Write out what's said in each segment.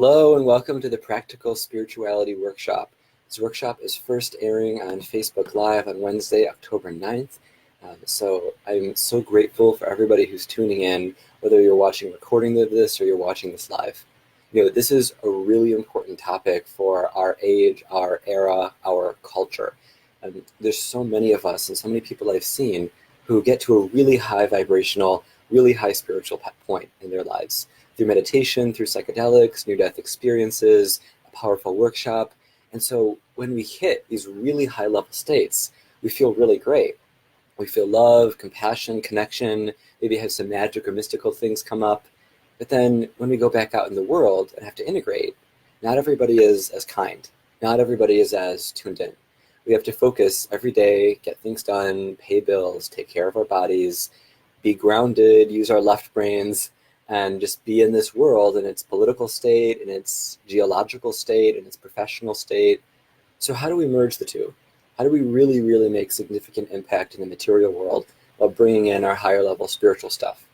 Hello and welcome to the Practical Spirituality Workshop. This workshop is first airing on Facebook Live on Wednesday, October 9th. So I'm so grateful for everybody who's tuning in, whether you're watching a recording of this or you're watching this live. This is a really important topic for our age, our era, our culture. There's so many of us and so many people I've seen who get to a really high vibrational, really high spiritual point in their lives through meditation, through psychedelics, near-death experiences, a powerful workshop. And so when we hit these really high-level states, we feel really great. We feel love, compassion, connection, maybe have some magic or mystical things come up. But then when we go back out in the world and have to integrate, not everybody is as kind. Not everybody is as tuned in. We have to focus every day, get things done, pay bills, take care of our bodies, be grounded, use our left brains, and just be in this world in its political state, in its geological state, in its professional state. So how do we merge the two? How do we really, really make significant impact in the material world while bringing in our higher level spiritual stuff?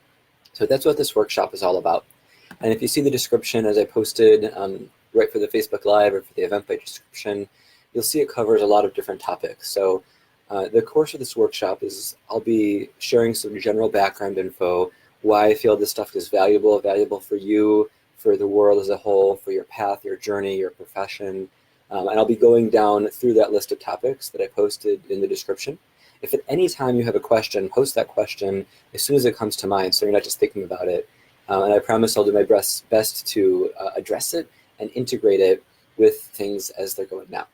So that's what this workshop is all about. And if you see the description as I posted right for the Facebook Live or for the Eventbrite description, you'll see it covers a lot of different topics. So the course of this workshop is I'll be sharing some general background info, why I feel this stuff is valuable for you, for the world as a whole, for your path, your journey, your profession. And I'll be going down through that list of topics that I posted in the description. If at any time you have a question, post that question as soon as it comes to mind so you're not just thinking about it. And I promise I'll do my best to address it and integrate it with things as they're going now.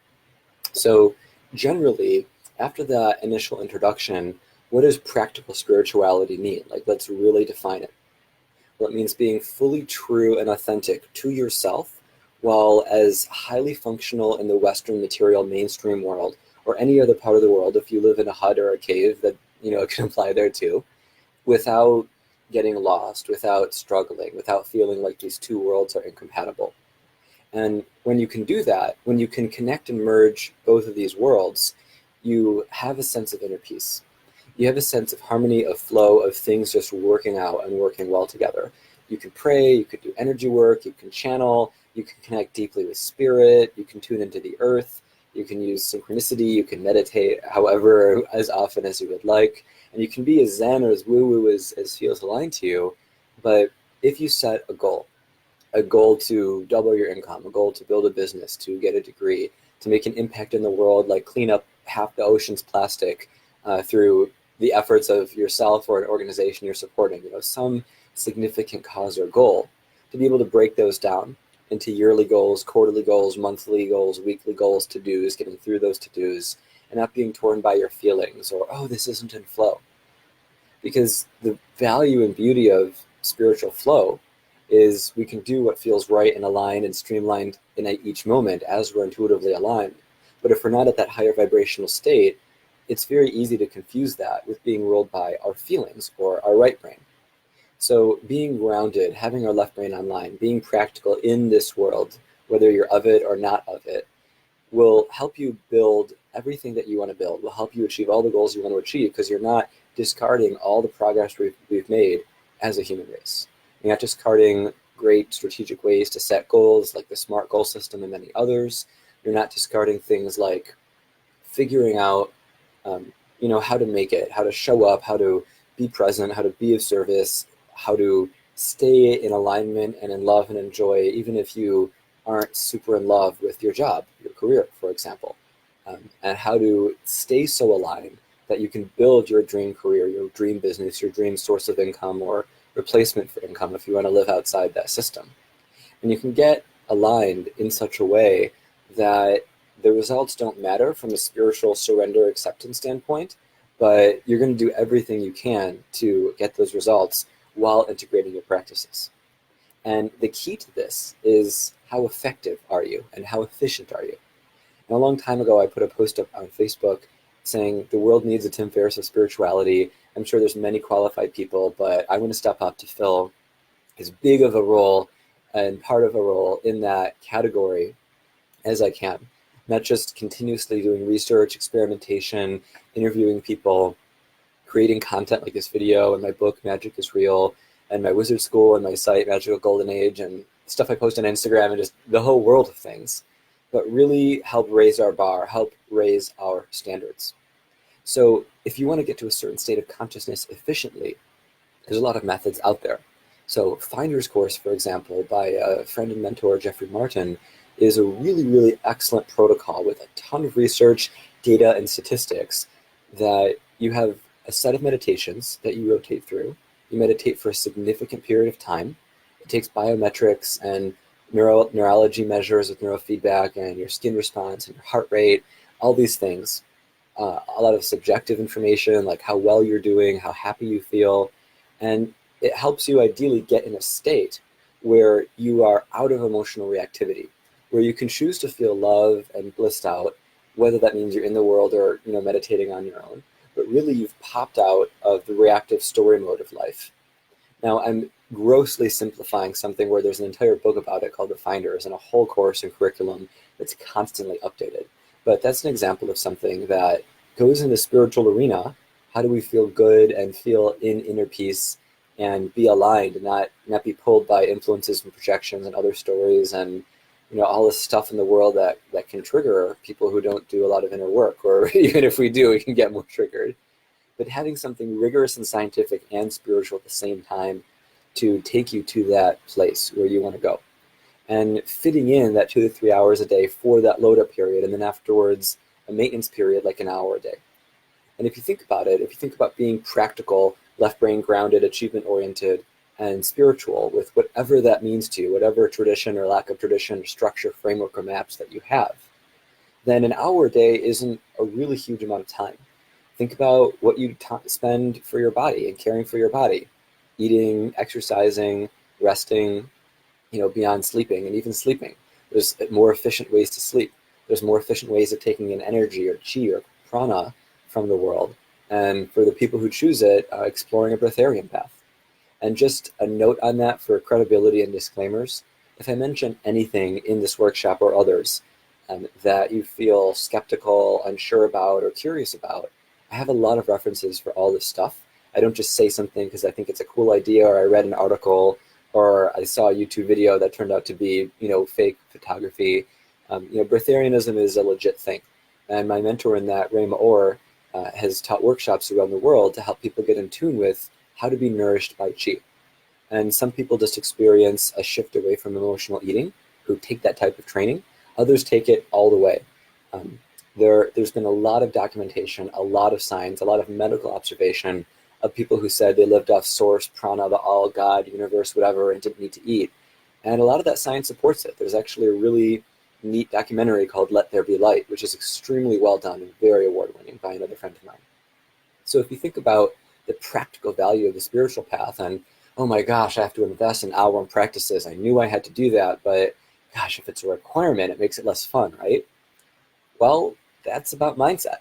So generally, after that initial introduction, what does practical spirituality mean? Let's really define it. Well, it means being fully true and authentic to yourself while as highly functional in the Western material mainstream world or any other part of the world, if you live in a hut or a cave, that it can apply there too, without getting lost, without struggling, without feeling like these two worlds are incompatible. And when you can do that, when you can connect and merge both of these worlds, you have a sense of inner peace. You have a sense of harmony, of flow, of things just working out and working well together. You can pray, you could do energy work, you can channel, you can connect deeply with spirit, you can tune into the earth, you can use synchronicity, you can meditate however, as often as you would like, and you can be as zen or as woo-woo as feels aligned to you. But if you set a goal to double your income, a goal to build a business, to get a degree, to make an impact in the world, like clean up half the ocean's plastic through the efforts of yourself or an organization you're supporting, some significant cause or goal, to be able to break those down into yearly goals, quarterly goals, monthly goals, weekly goals, to-dos, getting through those to-dos, and not being torn by your feelings or, oh, this isn't in flow. Because the value and beauty of spiritual flow is we can do what feels right and aligned and streamlined in each moment as we're intuitively aligned. But if we're not at that higher vibrational state, it's very easy to confuse that with being ruled by our feelings or our right brain. So being grounded, having our left brain online, being practical in this world, whether you're of it or not of it, will help you build everything that you want to build, will help you achieve all the goals you want to achieve, because you're not discarding all the progress we've made as a human race. You're not discarding great strategic ways to set goals like the SMART goal system and many others. You're not discarding things like figuring out how to make it, how to show up, how to be present, how to be of service, how to stay in alignment and in love and enjoy, even if you aren't super in love with your job, your career, for example, and how to stay so aligned that you can build your dream career, your dream business, your dream source of income or replacement for income if you want to live outside that system. And you can get aligned in such a way that the results don't matter from a spiritual surrender acceptance standpoint, but you're going to do everything you can to get those results while integrating your practices. And the key to this is how effective are you and how efficient are you? And a long time ago, I put a post up on Facebook saying the world needs a Tim Ferriss of spirituality. I'm sure there's many qualified people, but I want to step up to fill as big of a role and part of a role in that category as I can. Not just continuously doing research, experimentation, interviewing people, creating content like this video and my book, Magic is Real, and my wizard school and my site, Magical Golden Age, and stuff I post on Instagram and just the whole world of things, but really help raise our bar, help raise our standards. So if you want to get to a certain state of consciousness efficiently, there's a lot of methods out there. So Finder's Course, for example, by a friend and mentor, Jeffrey Martin, is a really, really excellent protocol with a ton of research, data, and statistics that you have a set of meditations that you rotate through. You meditate for a significant period of time. It takes biometrics and neurology measures with neurofeedback and your skin response and your heart rate, all these things. A lot of subjective information, like how well you're doing, how happy you feel, and it helps you ideally get in a state where you are out of emotional reactivity, where you can choose to feel love and blissed out, whether that means you're in the world or meditating on your own, but really you've popped out of the reactive story mode of life. Now, I'm grossly simplifying something where there's an entire book about it called The Finders and a whole course and curriculum that's constantly updated. But that's an example of something that goes in the spiritual arena. How do we feel good and feel in inner peace and be aligned and not be pulled by influences and projections and other stories and all this stuff in the world that can trigger people who don't do a lot of inner work, or even if we do, we can get more triggered. But having something rigorous and scientific and spiritual at the same time to take you to that place where you want to go. And fitting in that 2 to 3 hours a day for that load up period, and then afterwards a maintenance period like an hour a day. And if you think about it, if you think about being practical, left brain grounded, achievement oriented, and spiritual with whatever that means to you, whatever tradition or lack of tradition or structure, framework, or maps that you have, then an hour a day isn't a really huge amount of time. Think about what you spend for your body and caring for your body, eating, exercising, resting, beyond sleeping, and even sleeping. There's more efficient ways to sleep. There's more efficient ways of taking in energy or chi or prana from the world. And for the people who choose it, exploring a breatharian path. And just a note on that for credibility and disclaimers, if I mention anything in this workshop or others that you feel skeptical, unsure about, or curious about, I have a lot of references for all this stuff. I don't just say something because I think it's a cool idea, or I read an article, or I saw a YouTube video that turned out to be, fake photography. Breatharianism is a legit thing. And my mentor in that, Ray Maor, has taught workshops around the world to help people get in tune with how to be nourished by chi. And some people just experience a shift away from emotional eating who take that type of training. Others take it all the way. There's been a lot of documentation, a lot of science, a lot of medical observation of people who said they lived off source, prana, the all, God, universe, whatever, and didn't need to eat. And a lot of that science supports it. There's actually a really neat documentary called Let There Be Light, which is extremely well done and very award-winning by another friend of mine. So if you think about the practical value of the spiritual path and, oh my gosh, I have to invest an hour in practices. I knew I had to do that, but gosh, if it's a requirement, it makes it less fun, right? Well, that's about mindset.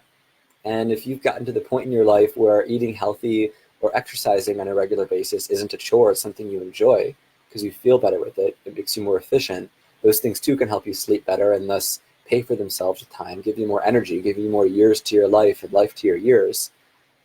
And if you've gotten to the point in your life where eating healthy or exercising on a regular basis isn't a chore, it's something you enjoy because you feel better with it, it makes you more efficient, those things too can help you sleep better and thus pay for themselves with time, give you more energy, give you more years to your life and life to your years,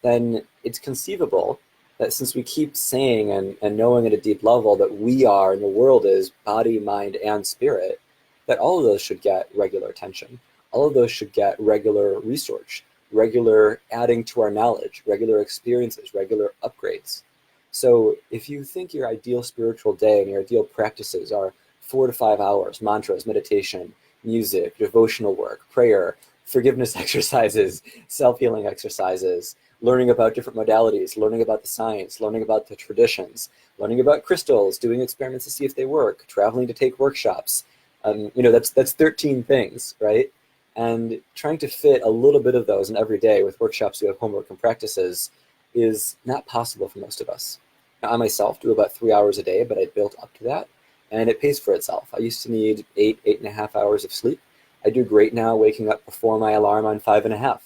then it's conceivable that since we keep saying and knowing at a deep level that we are and the world is body, mind, and spirit, that all of those should get regular attention. All of those should get regular research, regular adding to our knowledge, regular experiences, regular upgrades. So if you think your ideal spiritual day and your ideal practices are 4 to 5 hours, mantras, meditation, music, devotional work, prayer, forgiveness exercises, self-healing exercises, learning about different modalities, learning about the science, learning about the traditions, learning about crystals, doing experiments to see if they work, traveling to take workshops, that's 13 things, right? And trying to fit a little bit of those in every day with workshops who have homework and practices is not possible for most of us. Now, I myself do about 3 hours a day, but I built up to that, and it pays for itself. I used to need 8.5 hours of sleep. I do great now waking up before my alarm on 5.5.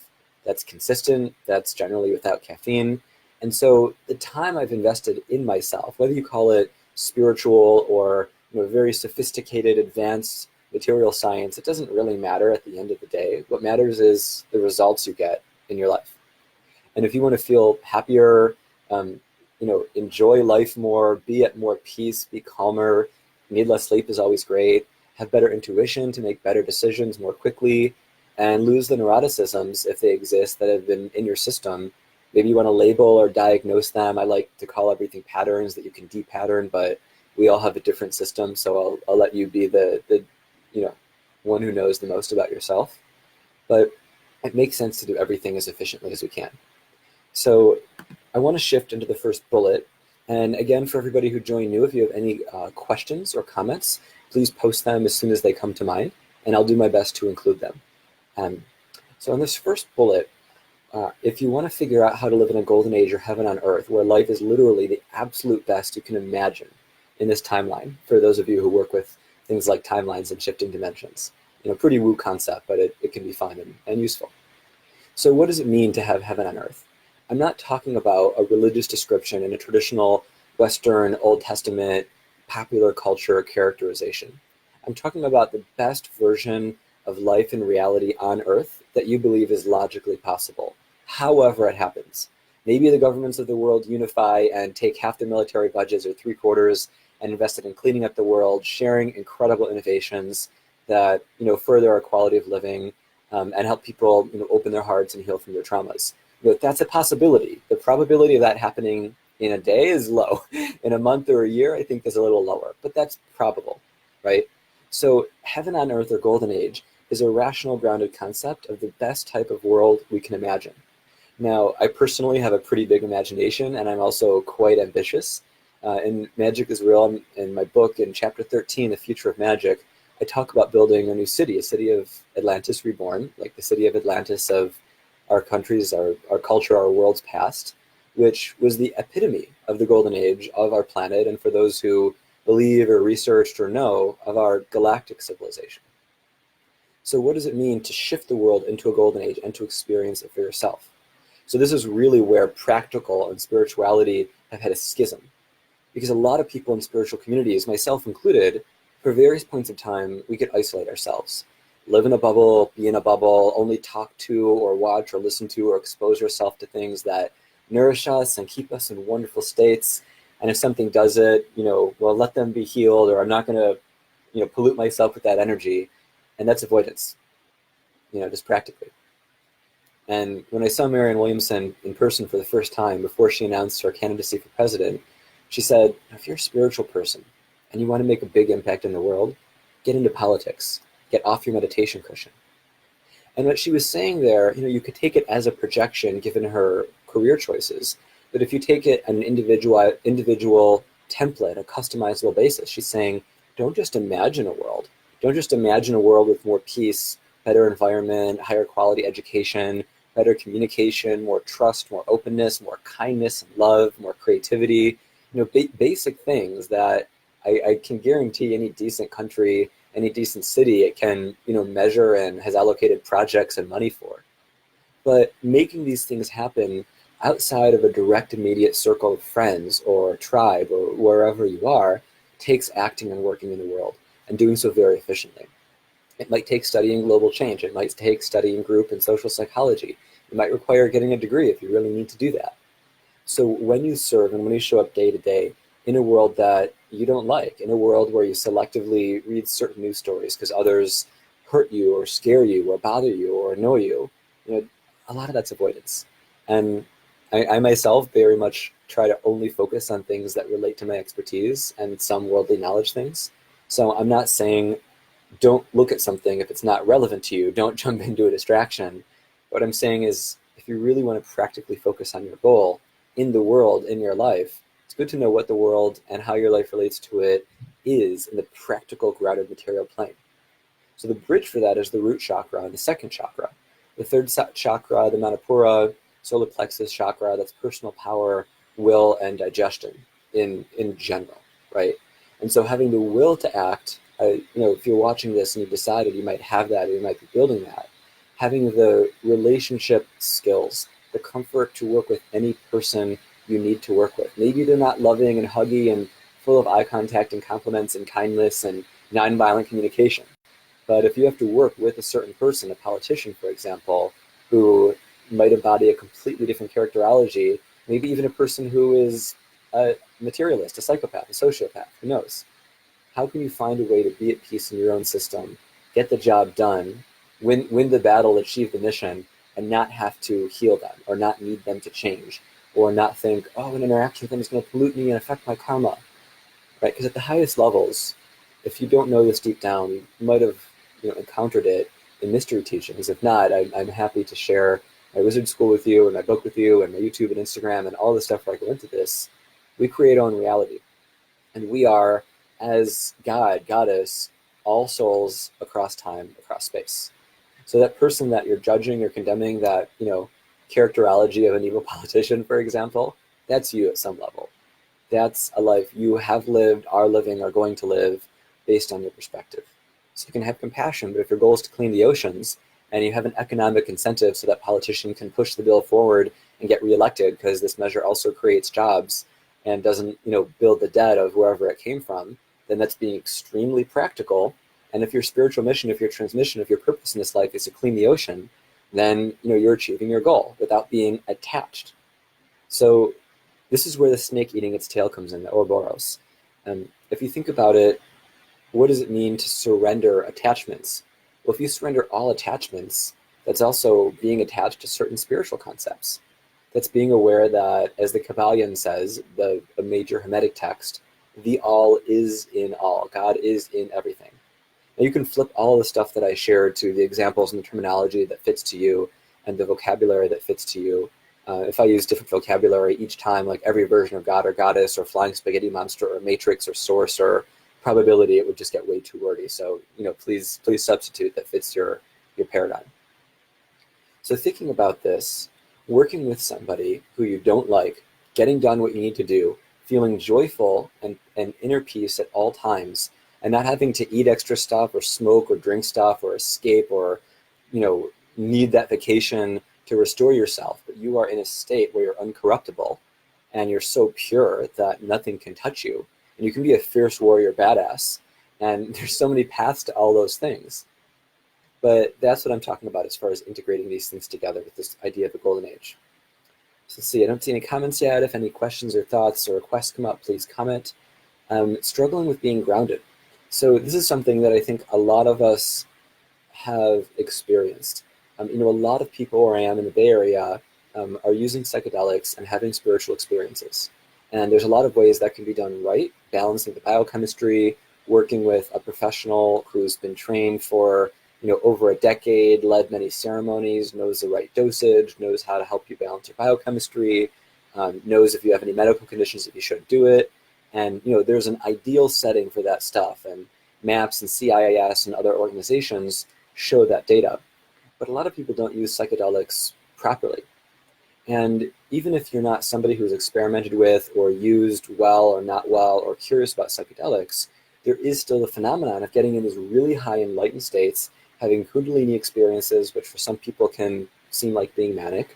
That's consistent, that's generally without caffeine. And so the time I've invested in myself, whether you call it spiritual or very sophisticated, advanced material science, it doesn't really matter at the end of the day. What matters is the results you get in your life. And if you want to feel happier, enjoy life more, be at more peace, be calmer, need less sleep is always great, have better intuition to make better decisions more quickly, and lose the neuroticisms, if they exist, that have been in your system. Maybe you want to label or diagnose them. I like to call everything patterns that you can de-pattern, but we all have a different system, so I'll let you be the one who knows the most about yourself. But it makes sense to do everything as efficiently as we can. So I want to shift into the first bullet. And again, for everybody who joined new, if you have any questions or comments, please post them as soon as they come to mind, and I'll do my best to include them. So in this first bullet, if you want to figure out how to live in a golden age or heaven on earth, where life is literally the absolute best you can imagine in this timeline, for those of you who work with things like timelines and shifting dimensions, pretty woo concept, but it can be fun and useful. So what does it mean to have heaven on earth? I'm not talking about a religious description in a traditional Western Old Testament popular culture characterization. I'm talking about the best version of life and reality on earth that you believe is logically possible, however it happens. Maybe the governments of the world unify and take half their military budgets or 3/4 and invest it in cleaning up the world, sharing incredible innovations that further our quality of living, and help people open their hearts and heal from their traumas. That's a possibility. The probability of that happening in a day is low. In a month or a year, I think is a little lower, but that's probable, right? So heaven on earth or golden age is a rational, grounded concept of the best type of world we can imagine. Now, I personally have a pretty big imagination, and I'm also quite ambitious. In Magic is Real, in my book, in chapter 13, The Future of Magic, I talk about building a new city, a city of Atlantis reborn, like the city of Atlantis of our countries, our culture, our world's past, which was the epitome of the golden age of our planet, and for those who believe or researched or know, of our galactic civilization. So what does it mean to shift the world into a golden age and to experience it for yourself? So this is really where practical and spirituality have had a schism, because a lot of people in spiritual communities, myself included, for various points of time, we could isolate ourselves, live in a bubble, be in a bubble, only talk to or watch or listen to or expose ourselves to things that nourish us and keep us in wonderful states. And if something does it, well, let them be healed, or I'm not going to, pollute myself with that energy. And that's avoidance, just practically. And when I saw Marianne Williamson in person for the first time, before she announced her candidacy for president, she said, if you're a spiritual person and you want to make a big impact in the world, get into politics, get off your meditation cushion. And what she was saying there, you could take it as a projection given her career choices, but if you take it on an individual template, a customizable basis, she's saying, don't just imagine a world. Don't just imagine a world with more peace, better environment, higher quality education, better communication, more trust, more openness, more kindness and love, more creativity, basic things that I can guarantee any decent country, any decent city, it can, measure and has allocated projects and money for. But making these things happen outside of a direct, immediate circle of friends or tribe or wherever you are takes acting and working in the world, and doing so very efficiently. It might take studying global change. It might take studying group and social psychology. It might require getting a degree if you really need to do that. So when you serve and when you show up day to day in a world that you don't like, in a world where you selectively read certain news stories because others hurt you or scare you or bother you or annoy you, a lot of that's avoidance. And I myself very much try to only focus on things that relate to my expertise and some worldly knowledge things. So I'm not saying don't look at something if it's not relevant to you, don't jump into a distraction. What I'm saying is, if you really want to practically focus on your goal in the world, in your life, it's good to know what the world and how your life relates to it is in the practical, grounded material plane. So the bridge for that is the root chakra and the second chakra. The third chakra, the Manipura, solar plexus chakra, that's personal power, will, and digestion in general, right? And so having the will to act, if you're watching this and you've decided you might have that or you might be building that, having the relationship skills, the comfort to work with any person you need to work with. Maybe they're not loving and huggy and full of eye contact and compliments and kindness and nonviolent communication. But if you have to work with a certain person, a politician, for example, who might embody a completely different characterology, maybe even a person who is a materialist, a psychopath, a sociopath, who knows? How can you find a way to be at peace in your own system, get the job done, win the battle, achieve the mission, and not have to heal them or not need them to change or not think, oh, an interaction with them is going to pollute me and affect my karma, right? Because at the highest levels, if you don't know this deep down, you might have encountered it in mystery teachings. If not, I'm happy to share my wizard school with you and my book with you and my YouTube and Instagram and all the stuff where I go into this. We create our own reality. And we are, as God, Goddess, all souls across time, across space. So that person that you're judging or condemning, that, characterology of an evil politician, for example, that's you at some level. That's a life you have lived, are living, are going to live based on your perspective. So you can have compassion, but if your goal is to clean the oceans and you have an economic incentive so that politician can push the bill forward and get reelected because this measure also creates jobs and doesn't, build the debt of wherever it came from, then that's being extremely practical. And if your spiritual mission, if your transmission, if your purpose in this life is to clean the ocean, then you're achieving your goal without being attached. So this is where the snake eating its tail comes in, the Ouroboros. If you think about it, what does it mean to surrender attachments? Well, if you surrender all attachments, that's also being attached to certain spiritual concepts. That's being aware that, as the Kabbalion says, a major Hermetic text, the all is in all. God is in everything. Now you can flip all the stuff that I shared to the examples and the terminology that fits to you and the vocabulary that fits to you. If I use different vocabulary each time, like every version of God or Goddess or Flying Spaghetti Monster or Matrix or Source or Probability, it would just get way too wordy. So, please substitute that fits your paradigm. So thinking about this, working with somebody who you don't like, getting done what you need to do, feeling joyful and inner peace at all times, and not having to eat extra stuff or smoke or drink stuff or escape or, need that vacation to restore yourself, but you are in a state where you're uncorruptible and you're so pure that nothing can touch you. And you can be a fierce warrior badass. And there's so many paths to all those things. But that's what I'm talking about as far as integrating these things together with this idea of the golden age. So let's see, I don't see any comments yet. If any questions or thoughts or requests come up, please comment. Struggling with being grounded. So this is something that I think a lot of us have experienced. A lot of people where I am in the Bay Area are using psychedelics and having spiritual experiences. And there's a lot of ways that can be done right, balancing the biochemistry, working with a professional who's been trained for over a decade, led many ceremonies, knows the right dosage, knows how to help you balance your biochemistry, knows if you have any medical conditions that you should do it. And there's an ideal setting for that stuff. And MAPS and CIIS and other organizations show that data. But a lot of people don't use psychedelics properly. And even if you're not somebody who's experimented with or used well or not well or curious about psychedelics, there is still the phenomenon of getting in these really high enlightened states, having kundalini experiences, which for some people can seem like being manic,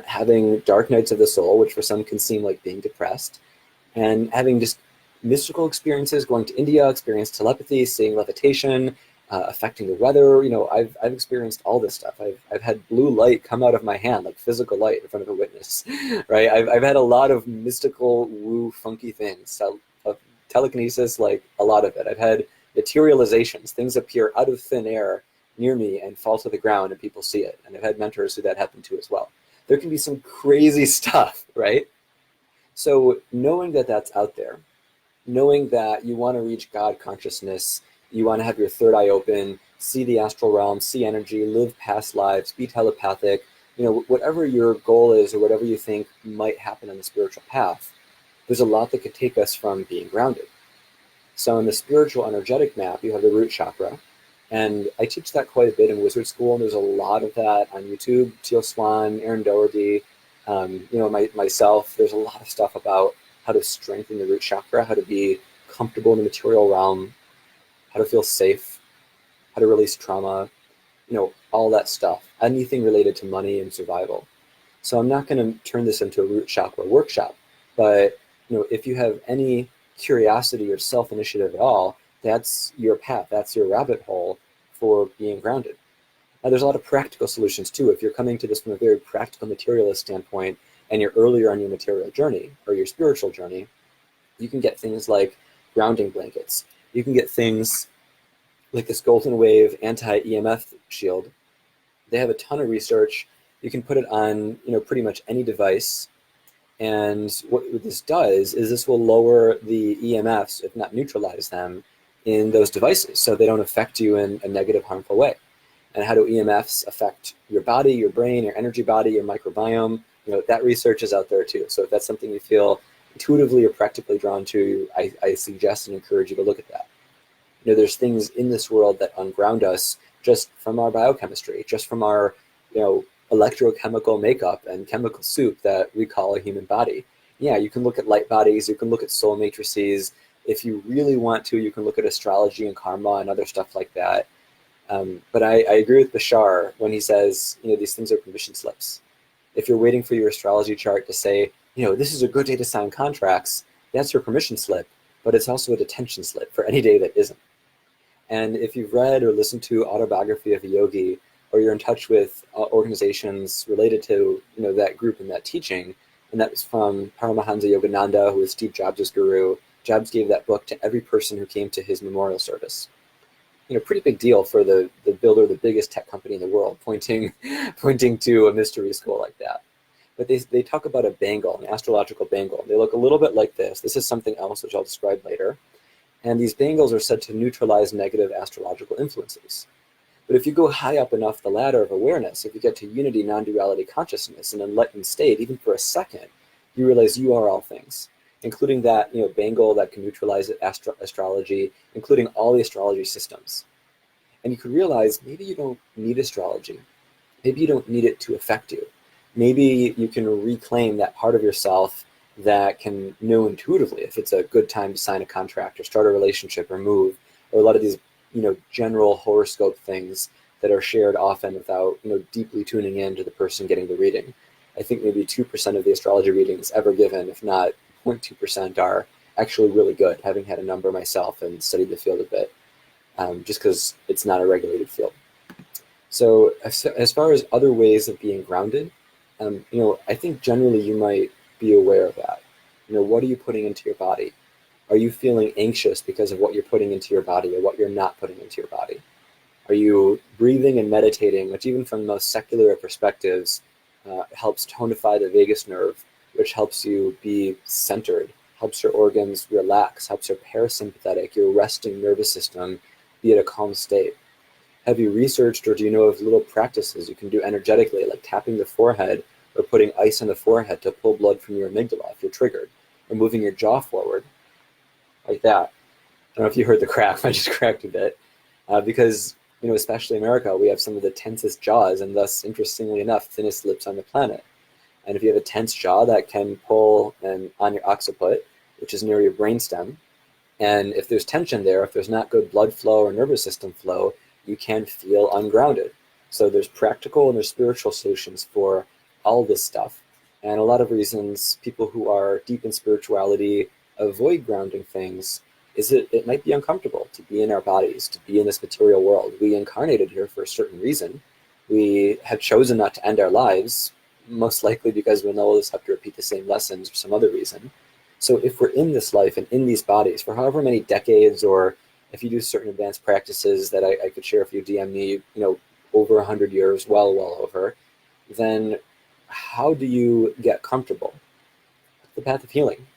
having dark nights of the soul, which for some can seem like being depressed, and having just mystical experiences, going to India, experience telepathy, seeing levitation, affecting the weather. I've experienced all this stuff. I've had blue light come out of my hand, like physical light in front of a witness, right? I've had a lot of mystical, woo, funky things. So, telekinesis, like a lot of it. I've had materializations. Things appear out of thin air near me and fall to the ground and people see it. And I've had mentors who that happened to as well. There can be some crazy stuff, right? So knowing that that's out there, knowing that you want to reach God consciousness, you want to have your third eye open, see the astral realm, see energy, live past lives, be telepathic, whatever your goal is or whatever you think might happen on the spiritual path, there's a lot that could take us from being grounded. So in the spiritual energetic map, you have the root chakra. And I teach that quite a bit in wizard school, and there's a lot of that on YouTube. Teal Swan, Aaron Doherty, myself, there's a lot of stuff about how to strengthen the root chakra, how to be comfortable in the material realm, how to feel safe, how to release trauma, all that stuff, anything related to money and survival. So I'm not going to turn this into a root chakra workshop, but if you have any curiosity or self-initiative at all, that's your path, that's your rabbit hole for being grounded. Now, there's a lot of practical solutions too. If you're coming to this from a very practical materialist standpoint and you're earlier on your material journey or your spiritual journey, you can get things like grounding blankets. You can get things like this golden wave anti-EMF shield. They have a ton of research. You can put it on, pretty much any device. And what this does is this will lower the EMFs, if not neutralize them, in those devices so they don't affect you in a negative, harmful way. And how do EMFs affect your body, your brain, your energy body, your microbiome? That research is out there too. So if that's something you feel intuitively or practically drawn to, I suggest and encourage you to look at that. There's things in this world that unground us just from our biochemistry, just from our, electrochemical makeup and chemical soup that we call a human body. Yeah, you can look at light bodies, you can look at soul matrices. If you really want to, you can look at astrology and karma and other stuff like that. But I agree with Bashar when he says, these things are permission slips. If you're waiting for your astrology chart to say, this is a good day to sign contracts, that's your permission slip, but it's also a detention slip for any day that isn't. And if you've read or listened to Autobiography of a Yogi, or you're in touch with organizations related to that group and that teaching, and that was from Paramahansa Yogananda, who was Steve Jobs' guru. Jobs gave that book to every person who came to his memorial service. Pretty big deal for the builder of the biggest tech company in the world, pointing to a mystery school like that. But they talk about a bangle, an astrological bangle. They look a little bit like this. This is something else, which I'll describe later. And these bangles are said to neutralize negative astrological influences. But if you go high up enough the ladder of awareness, if you get to unity, non-duality consciousness, an enlightened state, even for a second, you realize you are all things, including that bangle that can neutralize astrology, including all the astrology systems. And you could realize maybe you don't need astrology. Maybe you don't need it to affect you. Maybe you can reclaim that part of yourself that can know intuitively if it's a good time to sign a contract or start a relationship or move, or a lot of these general horoscope things that are shared often without deeply tuning in to the person getting the reading. I think maybe 2% of the astrology readings ever given, if not 0.2%, are actually really good, having had a number myself and studied the field a bit, just because it's not a regulated field. So as far as other ways of being grounded, I think generally you might be aware of that. What are you putting into your body? Are you feeling anxious because of what you're putting into your body or what you're not putting into your body? Are you breathing and meditating, which even from the most secular perspectives helps tonify the vagus nerve, which helps you be centered, helps your organs relax, helps your parasympathetic, your resting nervous system be at a calm state? Have you researched or do you know of little practices you can do energetically, like tapping the forehead or putting ice on the forehead to pull blood from your amygdala if you're triggered, or moving your jaw forward like that? I don't know if you heard the crack, I just cracked a bit, because especially America, we have some of the tensest jaws and thus, interestingly enough, thinnest lips on the planet. And if you have a tense jaw, that can pull on your occiput, which is near your brainstem. And if there's tension there, if there's not good blood flow or nervous system flow, you can feel ungrounded. So there's practical and there's spiritual solutions for all this stuff. And a lot of reasons people who are deep in spirituality avoid grounding things is it might be uncomfortable to be in our bodies, to be in this material world. We incarnated here for a certain reason. We have chosen not to end our lives, most likely because we know we'll just have to repeat the same lessons or some other reason. So if we're in this life and in these bodies for however many decades, or if you do certain advanced practices that I could share if you DM me, over 100 years, well over, then how do you get comfortable? The path of healing.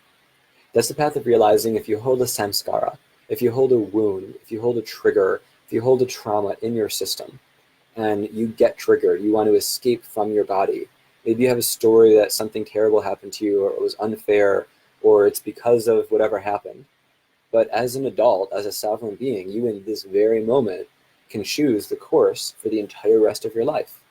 That's the path of realizing if you hold a samskara, if you hold a wound, if you hold a trigger, if you hold a trauma in your system, and you get triggered, you want to escape from your body. Maybe you have a story that something terrible happened to you, or it was unfair, or it's because of whatever happened. But as an adult, as a sovereign being, you in this very moment can choose the course for the entire rest of your life.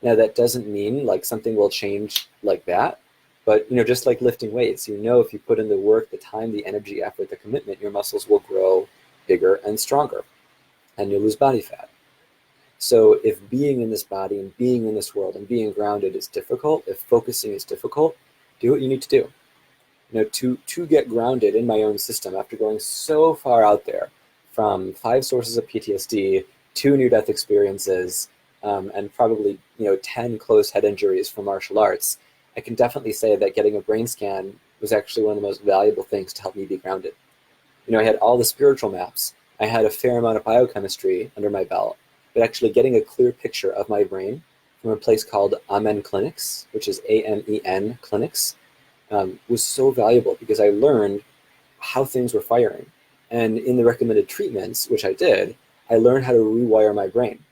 Now, that doesn't mean like something will change like that, but just like lifting weights, if you put in the work, the time, the energy, effort, the commitment, your muscles will grow bigger and stronger, and you'll lose body fat. So if being in this body and being in this world and being grounded is difficult, if focusing is difficult, do what you need to do. To get grounded in my own system after going so far out there, from 5 sources of PTSD, 2 near-death experiences, and probably 10 closed head injuries from martial arts, I can definitely say that getting a brain scan was actually one of the most valuable things to help me be grounded. I had all the spiritual maps. I had a fair amount of biochemistry under my belt, but actually getting a clear picture of my brain from a place called Amen Clinics, which is AMEN Clinics, was so valuable because I learned how things were firing. And in the recommended treatments, which I did, I learned how to rewire my brain.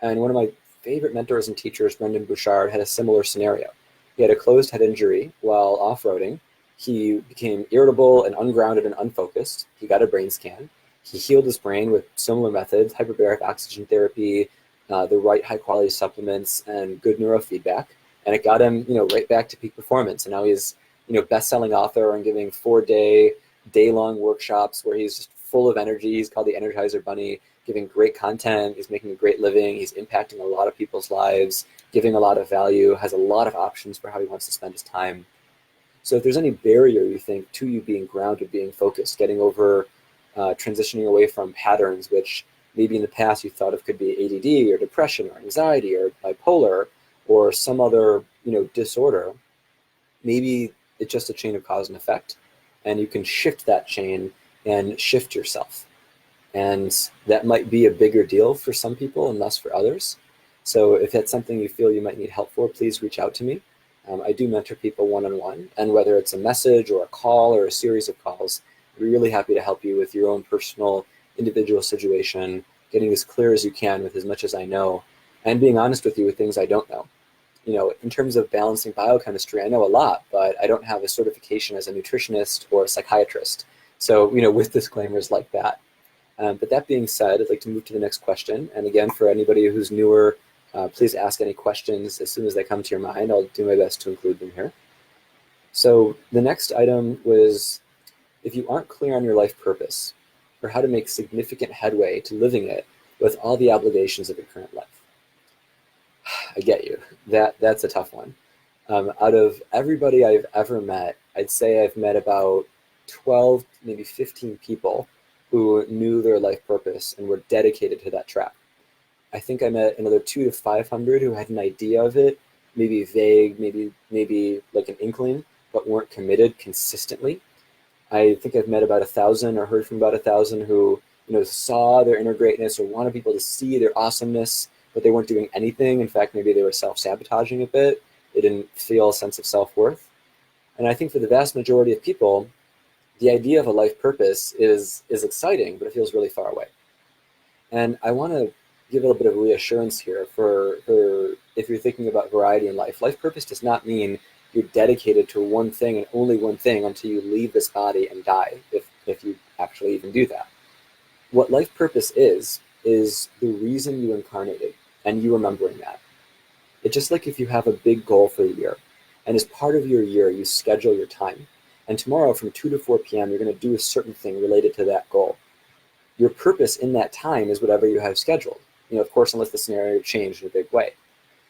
And one of my favorite mentors and teachers, Brendan Bouchard, had a similar scenario. He had a closed head injury while off-roading. He became irritable and ungrounded and unfocused. He got a brain scan. He healed his brain with similar methods, hyperbaric oxygen therapy, the right high-quality supplements, and good neurofeedback. And it got him, right back to peak performance. And now he's, best-selling author and giving 4-day, day-long workshops where he's just full of energy. He's called the Energizer Bunny, giving great content. He's making a great living. He's impacting a lot of people's lives, giving a lot of value, has a lot of options for how he wants to spend his time. So if there's any barrier, you think, to you being grounded, being focused, getting over, transitioning away from patterns, which maybe in the past you thought of could be ADD or depression or anxiety or bipolar or some other, disorder, maybe it's just a chain of cause and effect, and you can shift that chain and shift yourself. And that might be a bigger deal for some people and less for others. So if that's something you feel you might need help for, please reach out to me. I do mentor people one-on-one, and whether it's a message or a call or a series of calls, I'd be really happy to help you with your own personal, individual situation, getting as clear as you can with as much as I know, and being honest with you with things I don't know. In terms of balancing biochemistry, I know a lot, but I don't have a certification as a nutritionist or a psychiatrist. So, with disclaimers like that. But that being said, I'd like to move to the next question. And again, for anybody who's newer, please ask any questions as soon as they come to your mind. I'll do my best to include them here. So the next item was, if you aren't clear on your life purpose or how to make significant headway to living it with all the obligations of your current life. I get you. That's a tough one. Out of everybody I've ever met, I'd say I've met about 12, maybe 15 people who knew their life purpose and were dedicated to that track. I think I met another 200 to 500 who had an idea of it, maybe vague, maybe like an inkling, but weren't committed consistently. I think I've met about 1,000 or heard from about 1,000 who saw their inner greatness or wanted people to see their awesomeness, but they weren't doing anything. In fact, maybe they were self-sabotaging a bit. They didn't feel a sense of self-worth. And I think for the vast majority of people, the idea of a life purpose is exciting, but it feels really far away. And I want to give a little bit of reassurance here for if you're thinking about variety in life. Life purpose does not mean you're dedicated to one thing and only one thing until you leave this body and die, if you actually even do that. What life purpose is the reason you incarnated, and you remembering that. It's just like if you have a big goal for the year, and as part of your year, you schedule your time. And tomorrow from 2 to 4 p.m., you're going to do a certain thing related to that goal. Your purpose in that time is whatever you have scheduled. Of course, unless the scenario changed in a big way.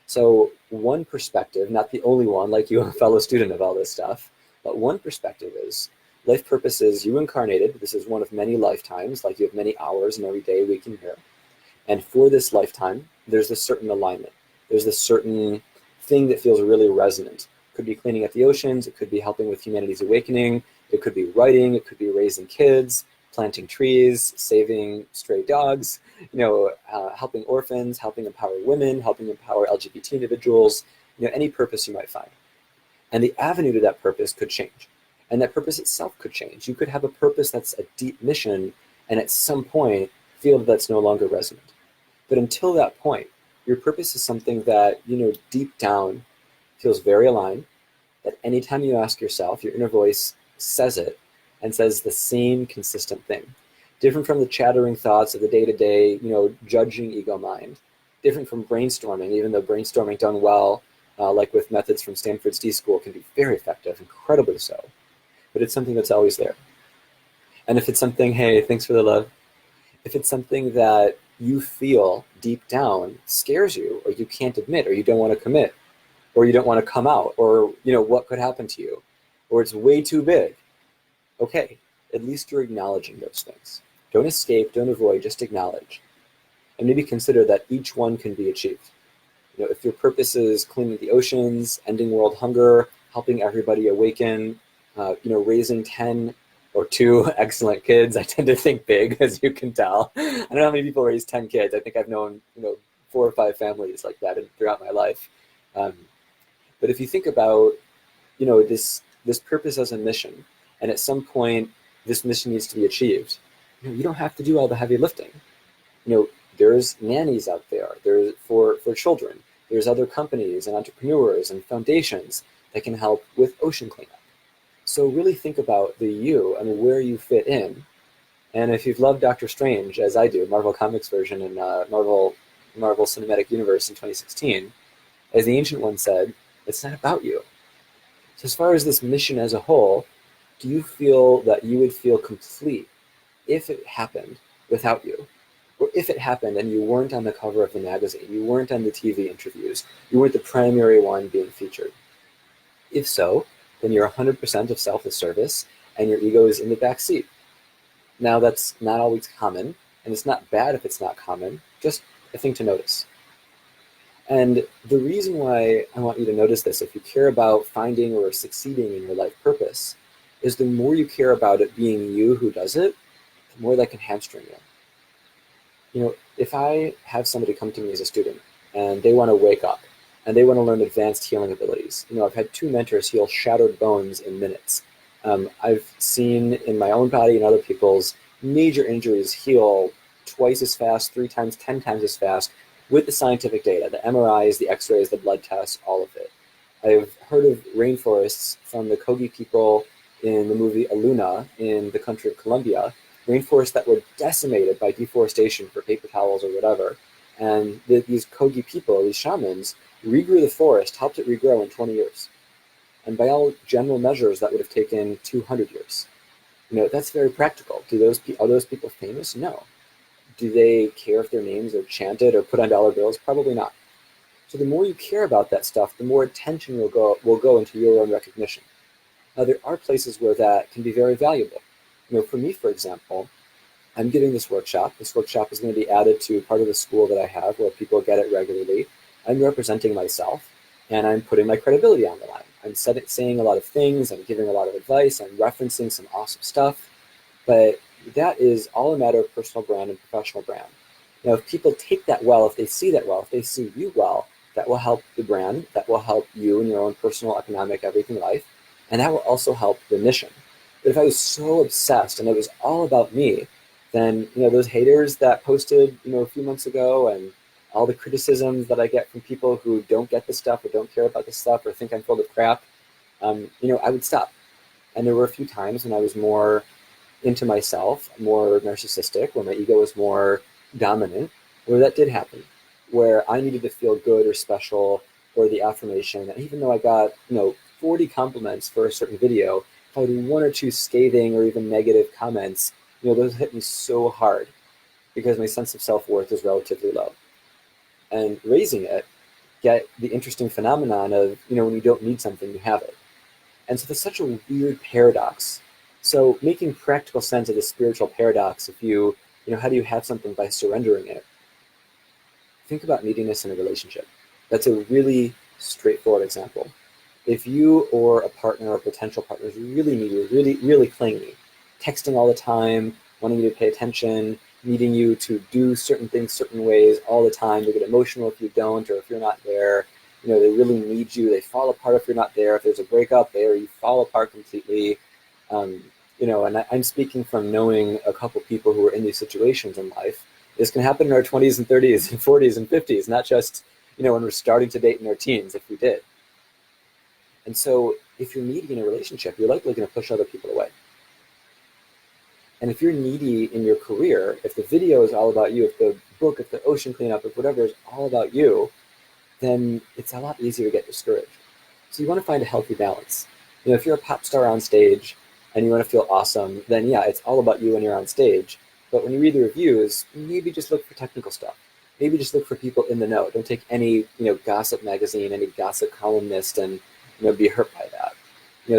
So one perspective, not the only one, like you, a fellow student of all this stuff, but one perspective is life purpose is you incarnated. This is one of many lifetimes, like you have many hours in every day, week, and year. And for this lifetime, there's a certain alignment. There's this certain thing that feels really resonant. It could be cleaning up the oceans. It could be helping with humanity's awakening. It could be writing. It could be raising kids, planting trees, saving stray dogs, helping orphans, helping empower women, helping empower LGBT individuals, any purpose you might find. And the avenue to that purpose could change. And that purpose itself could change. You could have a purpose that's a deep mission, and at some point feel that that's no longer resonant. But until that point, your purpose is something that, deep down feels very aligned, that anytime you ask yourself, your inner voice says it and says the same consistent thing. Different from the chattering thoughts of the day-to-day, judging ego mind. Different from brainstorming, even though brainstorming done well, like with methods from Stanford's D School, can be very effective, incredibly so. But it's something that's always there. And if it's something, hey, thanks for the love. If it's something that you feel deep down scares you, or you can't admit, or you don't want to commit, or you don't want to come out, or what could happen to you, or it's way too big, okay, at least you're acknowledging those things. Don't escape, don't avoid, just acknowledge. And maybe consider that each one can be achieved. If your purpose is cleaning the oceans, ending world hunger, helping everybody awaken, raising 10 or 2 excellent kids. I tend to think big, as you can tell. I don't know how many people raise 10 kids. I think I've known 4 or 5 families like that throughout my life. Um, but if you think about this purpose as a mission, and at some point this mission needs to be achieved, you don't have to do all the heavy lifting. There's nannies out there. There's for children. There's other companies and entrepreneurs and foundations that can help with ocean cleanup. So really think about the you and where you fit in. And if you've loved Doctor Strange, as I do, Marvel Comics version in Marvel Cinematic Universe in 2016, as the Ancient One said, it's not about you. So as far as this mission as a whole, do you feel that you would feel complete if it happened without you? Or if it happened and you weren't on the cover of the magazine, you weren't on the TV interviews, you weren't the primary one being featured? If so, then you're 100% of selfless service and your ego is in the back seat. Now, that's not always common, and it's not bad if it's not common, just a thing to notice. And the reason why I want you to notice this, if you care about finding or succeeding in your life purpose, is the more you care about it being you who does it, the more that can hamstring you. If I have somebody come to me as a student and they want to wake up and they want to learn advanced healing abilities, I've had 2 mentors heal shattered bones in minutes. I've seen in my own body and other people's major injuries heal twice as fast, 3 times, 10 times as fast with the scientific data, the MRIs, the x-rays, the blood tests, all of it. I've heard of rainforests from the Kogi people in the movie Aluna in the country of Colombia, rainforests that were decimated by deforestation for paper towels or whatever. And these Kogi people, these shamans, regrew the forest, helped it regrow in 20 years. And by all general measures, that would have taken 200 years. That's very practical. Are those people famous? No. Do they care if their names are chanted or put on dollar bills? Probably not. So the more you care about that stuff, the more attention will go into your own recognition. Now, there are places where that can be very valuable. For me, for example, I'm giving this workshop. This workshop is going to be added to part of the school that I have where people get it regularly. I'm representing myself, and I'm putting my credibility on the line. I'm saying a lot of things, I'm giving a lot of advice, I'm referencing some awesome stuff, but that is all a matter of personal brand and professional brand. Now, if people take that well, if they see that well, if they see you well, that will help the brand, that will help you in your own personal, economic, everything life, and that will also help the mission. But if I was so obsessed and it was all about me, then those haters that posted a few months ago and all the criticisms that I get from people who don't get this stuff or don't care about this stuff or think I'm full of crap, I would stop. And there were a few times when I was more into myself, more narcissistic, where my ego was more dominant, where that did happen, where I needed to feel good or special or the affirmation. And even though I got 40 compliments for a certain video, if I had 1 or 2 scathing or even negative comments, those hit me so hard because my sense of self-worth is relatively low. And raising it, get the interesting phenomenon of, when you don't need something, you have it. And so there's such a weird paradox. So making practical sense of the spiritual paradox, if how do you have something by surrendering it? Think about neediness in a relationship. That's a really straightforward example. If you or a partner or potential partner is really needy, really, really clingy, texting all the time, wanting you to pay attention, needing you to do certain things certain ways all the time, they get emotional if you don't or if you're not there, they really need you, they fall apart if you're not there, if there's a breakup there, you fall apart completely. And I'm speaking from knowing a couple people who are in these situations in life. This can happen in our 20s and 30s and 40s and 50s, not just, when we're starting to date in our teens, if we did. And so if you're needy in a relationship, you're likely going to push other people away. And if you're needy in your career, if the video is all about you, if the book, if the ocean cleanup, if whatever is all about you, then it's a lot easier to get discouraged. So you want to find a healthy balance. If you're a pop star on stage and you want to feel awesome, then yeah, it's all about you when you're on stage. But when you read the reviews, maybe just look for technical stuff. Maybe just look for people in the know. Don't take any, gossip magazine, any gossip columnist and, be hurt by that.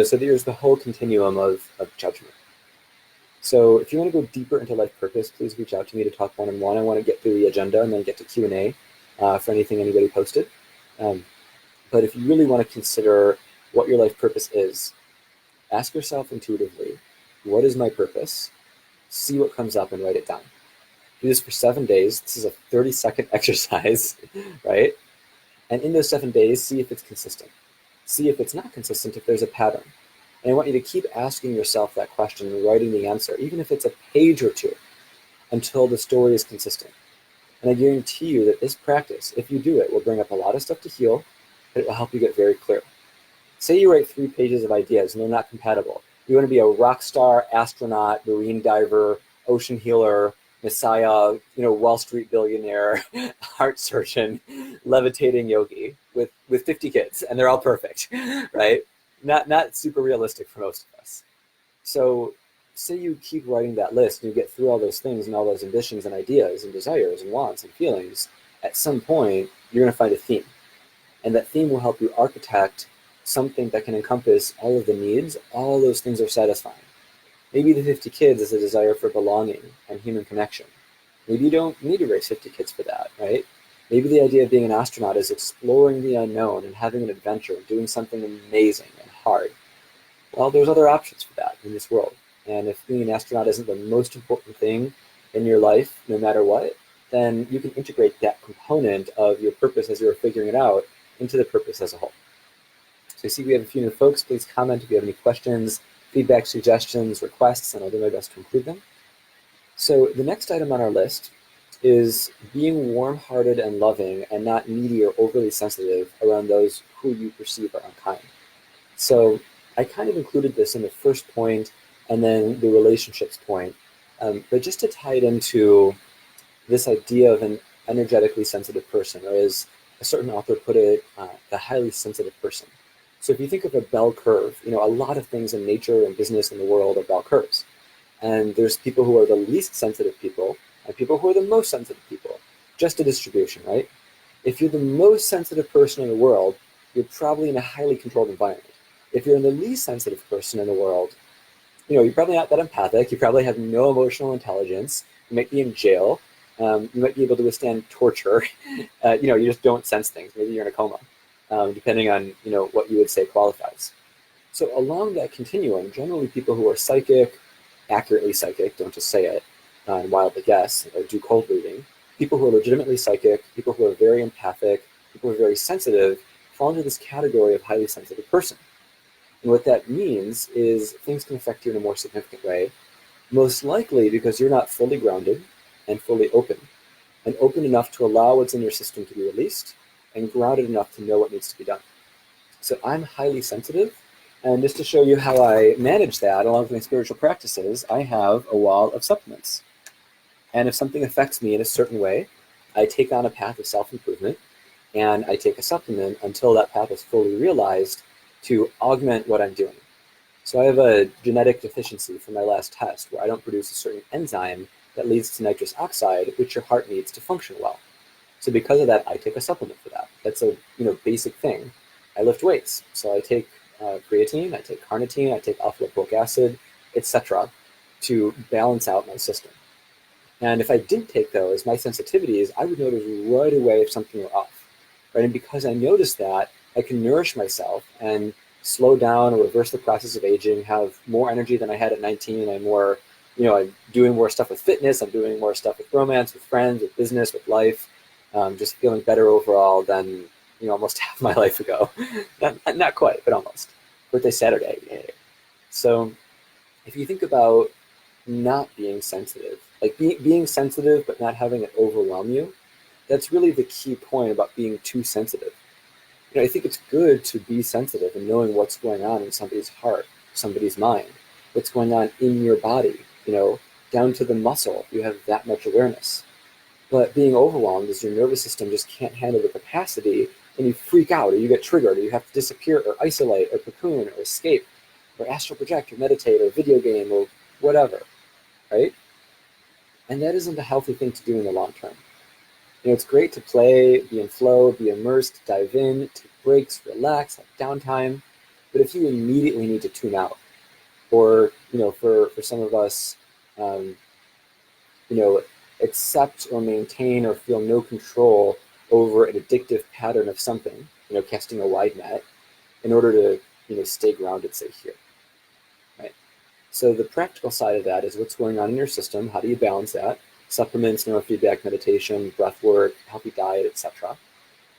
So there's the whole continuum of judgment. So if you want to go deeper into life purpose, please reach out to me to talk one-on-one. I want to get through the agenda and then get to Q&A for anything anybody posted. But if you really want to consider what your life purpose is, ask yourself intuitively, what is my purpose, see what comes up, and write it down. Do this for 7 days. This is a 30-second exercise, right? And in those 7 days, see if it's consistent. See if it's not consistent, if there's a pattern. And I want you to keep asking yourself that question and writing the answer, even if it's a page or two, until the story is consistent. And I guarantee you that this practice, if you do it, will bring up a lot of stuff to heal, but it will help you get very clear. Say you write 3 pages of ideas and they're not compatible. You want to be a rock star, astronaut, marine diver, ocean healer, messiah, Wall Street billionaire, heart surgeon, levitating yogi with 50 kids, and they're all perfect, right? Not super realistic for most of us. So say you keep writing that list and you get through all those things and all those ambitions and ideas and desires and wants and feelings, at some point you're going to find a theme. And that theme will help you architect something that can encompass all of the needs. All those things are satisfying. Maybe the 50 kids is a desire for belonging and human connection. Maybe you don't need to raise 50 kids for that, right? Maybe the idea of being an astronaut is exploring the unknown and having an adventure, doing something amazing and hard. Well, there's other options for that in this world. And if being an astronaut isn't the most important thing in your life, no matter what, then you can integrate that component of your purpose as you're figuring it out into the purpose as a whole. So you see we have a few new folks. Please comment if you have any questions, feedback, suggestions, requests, and I'll do my best to include them. So the next item on our list is being warm-hearted and loving and not needy or overly sensitive around those who you perceive are unkind. So I kind of included this in the first point and then the relationships point, but just to tie it into this idea of an energetically sensitive person, or as a certain author put it, the highly sensitive person. So if you think of a bell curve, a lot of things in nature and business in the world are bell curves. And there's people who are the least sensitive people and people who are the most sensitive people. Just a distribution, right? If you're the most sensitive person in the world, you're probably in a highly controlled environment. If you're the least sensitive person in the world, you're probably not that empathic. You probably have no emotional intelligence. You might be in jail. You might be able to withstand torture. You just don't sense things. Maybe you're in a coma, depending on what you would say qualifies. So along that continuum, generally people who are psychic, accurately psychic, don't just say it and wildly guess or do cold reading, people who are legitimately psychic, people who are very empathic, people who are very sensitive, fall into this category of highly sensitive person. And what that means is things can affect you in a more significant way, most likely because you're not fully grounded and fully open, and open enough to allow what's in your system to be released, and grounded enough to know what needs to be done. So I'm highly sensitive, and just to show you how I manage that along with my spiritual practices, I have a wall of supplements. And if something affects me in a certain way, I take on a path of self-improvement, and I take a supplement until that path is fully realized to augment what I'm doing. So I have a genetic deficiency from my last test where I don't produce a certain enzyme that leads to nitrous oxide, which your heart needs to function well. So because of that, I take a supplement for that. That's a basic thing. I lift weights, so I take creatine, I take carnitine, I take alpha-lipoic acid, etc., to balance out my system. And if I didn't take those, my sensitivities, I would notice right away if something were off. Right? And because I notice that, I can nourish myself and slow down or reverse the process of aging, have more energy than I had at 19. I'm more, I'm doing more stuff with fitness, I'm doing more stuff with romance, with friends, with business, with life, just feeling better overall than, almost half my life ago. not quite, but almost. Birthday Saturday. Yay. So if you think about not being sensitive, like being sensitive but not having it overwhelm you, that's really the key point about being too sensitive. I think it's good to be sensitive and knowing what's going on in somebody's heart, somebody's mind, what's going on in your body, down to the muscle. You have that much awareness. But being overwhelmed is your nervous system just can't handle the capacity, and you freak out, or you get triggered, or you have to disappear, or isolate, or cocoon, or escape, or astral project, or meditate, or video game, or whatever, right? And that isn't a healthy thing to do in the long term. It's great to play, be in flow, be immersed, dive in, take breaks, relax, have downtime. But if you immediately need to tune out, or, for some of us, accept or maintain or feel no control over an addictive pattern of something, casting a wide net in order to, stay grounded, say here, right? So the practical side of that is what's going on in your system. How do you balance that? Supplements, neurofeedback, meditation, breath work, healthy diet, etc.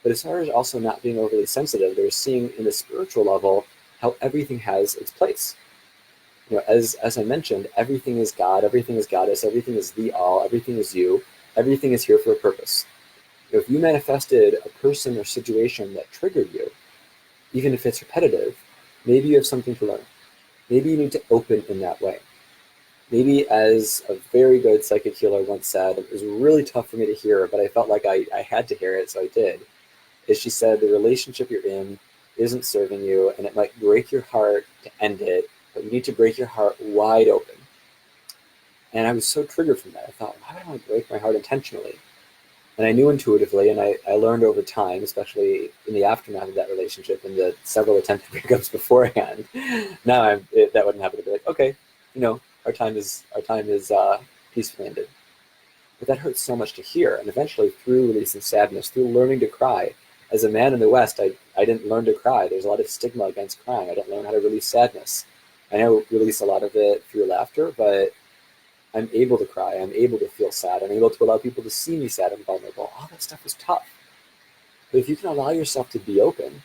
But as far as also not being overly sensitive, they're seeing in the spiritual level how everything has its place. As I mentioned, everything is God, everything is Goddess, everything is the all, everything is you, everything is here for a purpose. If you manifested a person or situation that triggered you, even if it's repetitive, maybe you have something to learn. Maybe you need to open in that way. Maybe, as a very good psychic healer once said, it was really tough for me to hear, but I felt like I had to hear it, so I did, is she said, the relationship you're in isn't serving you, and it might break your heart to end it, but you need to break your heart wide open. And I was so triggered from that. I thought, why would I want to break my heart intentionally? And I knew intuitively, and I learned over time, especially in the aftermath of that relationship and the several attempted breakups beforehand. Now that wouldn't happen to be like, okay, our time is peacefully ended. But that hurts so much to hear. And eventually, through releasing sadness, through learning to cry, as a man in the West, I didn't learn to cry. There's a lot of stigma against crying. I didn't learn how to release sadness. I know release a lot of it through laughter, but I'm able to cry. I'm able to feel sad. I'm able to allow people to see me sad and vulnerable. All that stuff is tough. But if you can allow yourself to be open,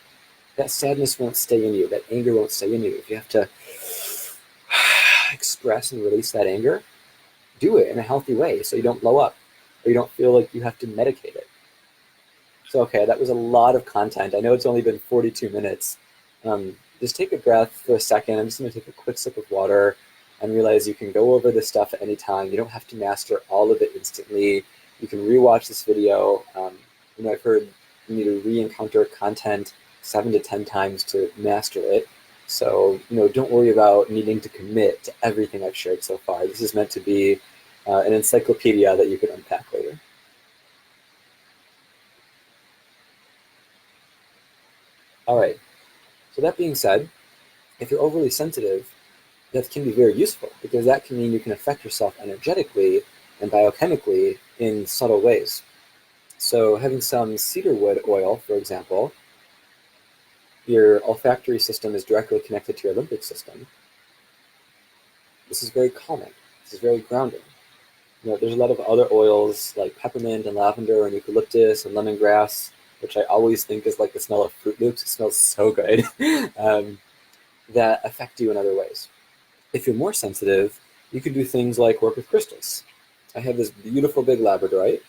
that sadness won't stay in you. That anger won't stay in you. If you have to express and release that anger, do it in a healthy way so you don't blow up or you don't feel like you have to medicate it. So, okay, that was a lot of content. I know it's only been 42 minutes. Just take a breath for a second. I'm just going to take a quick sip of water and realize you can go over this stuff at any time. You don't have to master all of it instantly. You can rewatch this video. I've heard you need to re-encounter content 7 to 10 times to master it. So, don't worry about needing to commit to everything I've shared so far. This is meant to be an encyclopedia that you can unpack later. All right. So that being said, if you're overly sensitive, that can be very useful because that can mean you can affect yourself energetically and biochemically in subtle ways. So having some cedarwood oil, for example, your olfactory system is directly connected to your limbic system. This is very calming. This is very grounding. There's a lot of other oils like peppermint and lavender and eucalyptus and lemongrass, which I always think is like the smell of Fruit Loops. It smells so good, that affect you in other ways. If you're more sensitive, you can do things like work with crystals. I have this beautiful big Labradorite,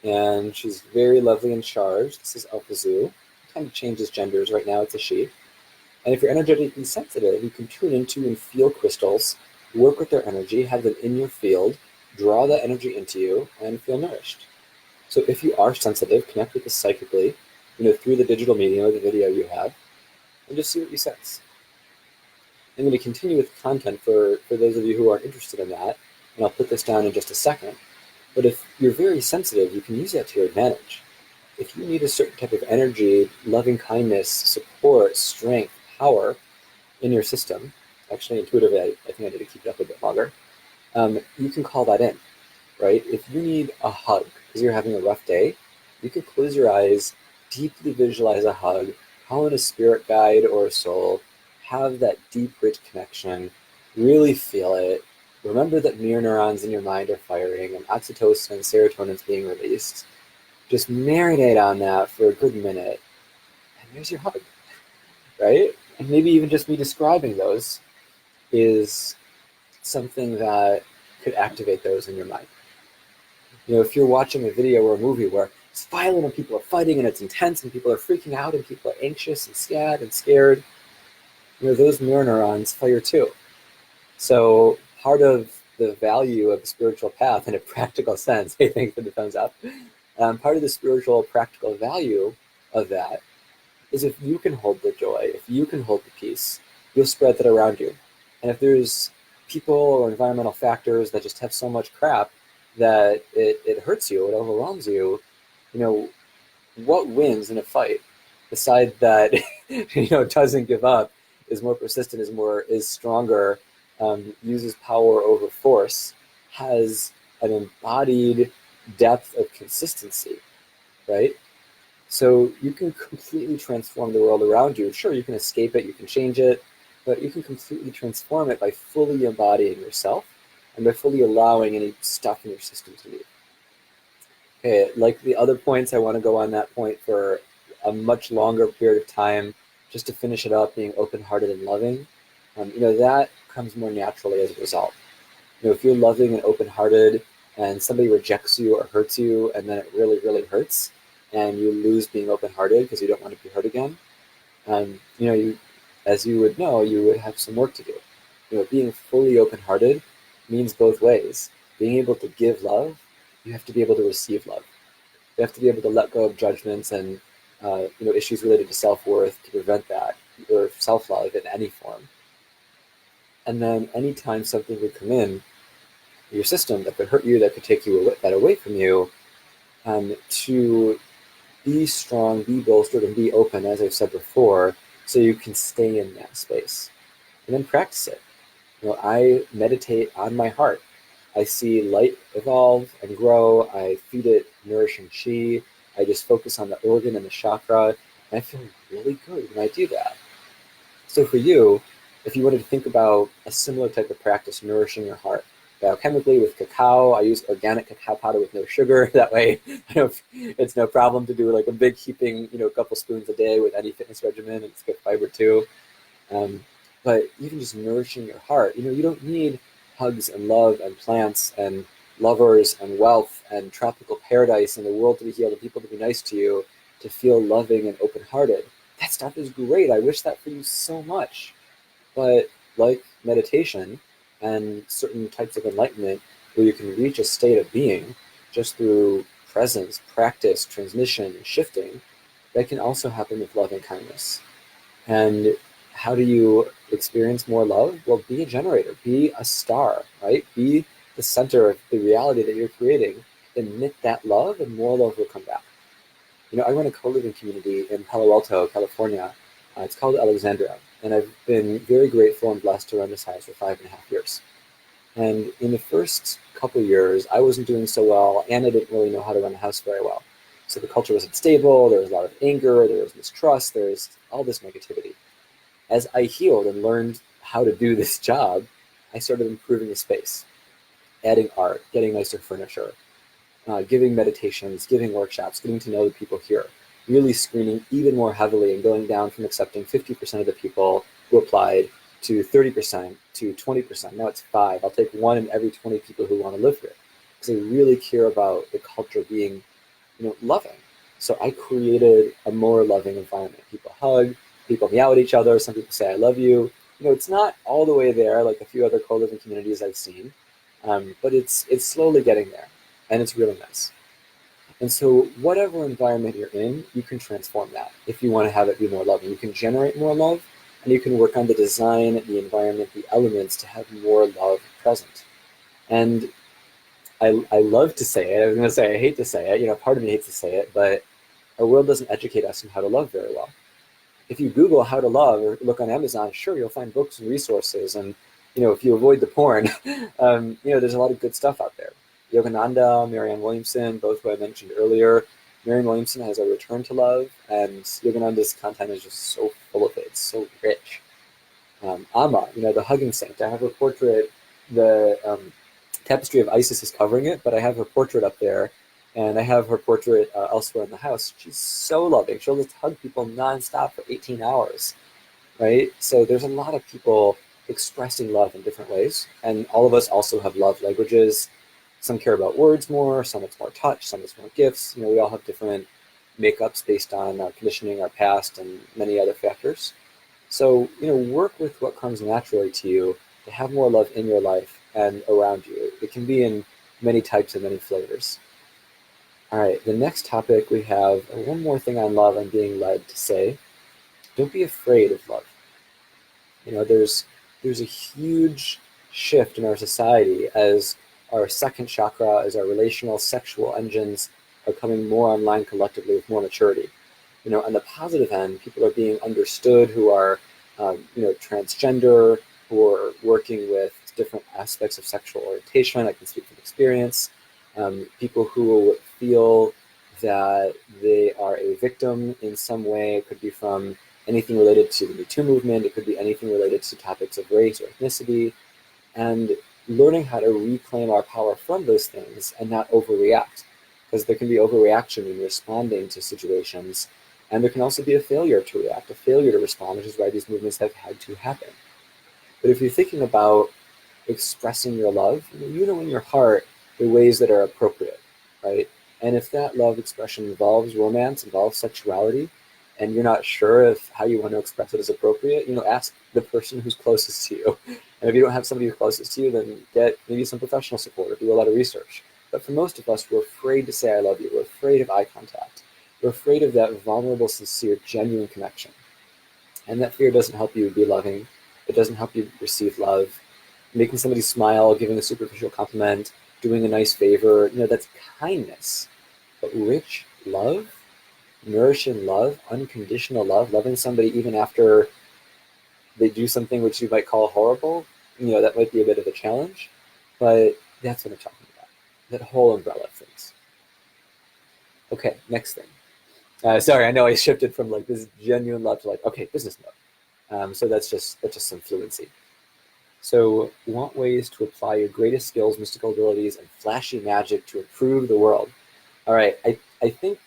and she's very lovely and charged. This is Alpha Zoo. Kind of changes genders. Right now it's a she. And if you're energetically sensitive, you can tune into and feel crystals, work with their energy, have them in your field, draw that energy into you, and feel nourished. So if you are sensitive, connect with this psychically, through the digital medium or the video you have, and just see what you sense. I'm going to continue with content for those of you who are interested in that, and I'll put this down in just a second. But if you're very sensitive, you can use that to your advantage. If you need a certain type of energy, loving kindness, support, strength, power in your system, actually intuitively, I think I need to keep it up a bit longer, you can call that in, right? If you need a hug because you're having a rough day, you can close your eyes, deeply visualize a hug, call in a spirit guide or a soul, have that deep, rich connection, really feel it. Remember that mirror neurons in your mind are firing and oxytocin and serotonin is being released. Just marinate on that for a good minute, and there's your hug, right? And maybe even just me describing those is something that could activate those in your mind. If you're watching a video or a movie where it's violent and people are fighting and it's intense and people are freaking out and people are anxious and sad and scared, those mirror neurons fire too. So part of the value of the spiritual path in a practical sense, hey, thanks for the thumbs up, part of the spiritual practical value of that is if you can hold the joy, if you can hold the peace, you'll spread that around you. And if there's people or environmental factors that just have so much crap that it hurts you, it overwhelms you, what wins in a fight? The side that doesn't give up, is more persistent, is stronger, uses power over force, has an embodied depth of consistency, right? So you can completely transform the world around you. Sure, you can escape it, you can change it, but you can completely transform it by fully embodying yourself and by fully allowing any stuff in your system to leave. Okay, like the other points, I want to go on that point for a much longer period of time, just to finish it up, being open-hearted and loving. That comes more naturally as a result. If you're loving and open-hearted and somebody rejects you or hurts you, and then it really, really hurts, and you lose being open-hearted because you don't want to be hurt again, as you would know, you would have some work to do. Being fully open-hearted means both ways. Being able to give love, you have to be able to receive love. You have to be able to let go of judgments and issues related to self-worth to prevent that, or self-love in any form. And then anytime something would come in your system that could hurt you, that could take that away from you, to be strong, be bolstered, and be open, as I've said before, so you can stay in that space. And then practice it. I meditate on my heart. I see light evolve and grow. I feed it nourishing chi. I just focus on the organ and the chakra, and I feel really good when I do that. So for you, if you wanted to think about a similar type of practice, nourishing your heart, biochemically with cacao, I use organic cacao powder with no sugar. That way, it's no problem to do like a big heaping, a couple spoons a day with any fitness regimen. It's good fiber too. But even just nourishing your heart, you don't need hugs and love and plants and lovers and wealth and tropical paradise and the world to be healed and people to be nice to you to feel loving and open-hearted. That stuff is great. I wish that for you so much. But like meditation and certain types of enlightenment, where you can reach a state of being just through presence, practice, transmission, and shifting, that can also happen with love and kindness. And how do you experience more love? Well, be a generator, be a star, right? Be the center of the reality that you're creating. Emit that love, and more love will come back. I run a co-living community in Palo Alto, California. It's called Alexandria, and I've been very grateful and blessed to run this house for 5.5 years. And in the first couple years, I wasn't doing so well, and I didn't really know how to run a house very well. So the culture wasn't stable, there was a lot of anger, there was mistrust, there was all this negativity. As I healed and learned how to do this job, I started improving the space, adding art, getting nicer furniture, giving meditations, giving workshops, getting to know the people here, really screening even more heavily and going down from accepting 50% of the people who applied to 30% to 20%. Now it's 5. I'll take 1 in every 20 people who want to live here, because I really care about the culture being, loving. So I created a more loving environment. People hug, people meow at each other. Some people say, I love you. It's not all the way there like a few other co-living communities I've seen, but it's slowly getting there, and it's really nice. And so whatever environment you're in, you can transform that if you want to have it be more loving. You can generate more love, and you can work on the design, the environment, the elements to have more love present. And I love to say it. I was going to say I hate to say it. Part of me hates to say it, but our world doesn't educate us on how to love very well. If you Google how to love or look on Amazon, sure, you'll find books and resources. And, if you avoid the porn, there's a lot of good stuff out there. Yogananda, Marianne Williamson, both who I mentioned earlier. Marianne Williamson has a return to love, and Yogananda's content is just so full of it. It's so rich. Amma, the hugging saint. I have her portrait. The tapestry of Isis is covering it, but I have her portrait up there, and I have her portrait elsewhere in the house. She's so loving. She'll just hug people nonstop for 18 hours, right? So there's a lot of people expressing love in different ways, and all of us also have love languages. Some care about words more, some it's more touch, some it's more gifts. We all have different makeups based on our conditioning, our past, and many other factors. So, work with what comes naturally to you to have more love in your life and around you. It can be in many types and many flavors. All right, the next topic we have, one more thing on love I'm being led to say. Don't be afraid of love. There's a huge shift in our society as our second chakra, as our relational sexual engines are coming more online collectively with more maturity. On the positive end, people are being understood who are, transgender, who are working with different aspects of sexual orientation. I can speak from experience. People who feel that they are a victim in some way. It could be from anything related to the Me Too movement. It could be anything related to topics of race or ethnicity. And learning how to reclaim our power from those things and not overreact. Because there can be overreaction in responding to situations. And there can also be a failure to react, a failure to respond, which is why these movements have had to happen. But if you're thinking about expressing your love, you know in your heart the ways that are appropriate, right? And if that love expression involves romance, involves sexuality, and you're not sure if how you want to express it is appropriate, ask the person who's closest to you. And if you don't have somebody who's closest to you, then get maybe some professional support or do a lot of research. But for most of us, we're afraid to say I love you. We're afraid of eye contact. We're afraid of that vulnerable, sincere, genuine connection. And that fear doesn't help you be loving. It doesn't help you receive love. Making somebody smile, giving a superficial compliment, doing a nice favor, that's kindness. But rich love, nourishing love, unconditional love, loving somebody even after they do something which you might call horrible, that might be a bit of a challenge. But that's what I'm talking about. That whole umbrella of things. Okay, next thing. Sorry, I know I shifted from like this genuine love to like, okay, business mode. So that's just some fluency. So want ways to apply your greatest skills, mystical abilities, and flashy magic to improve the world. All right, I think,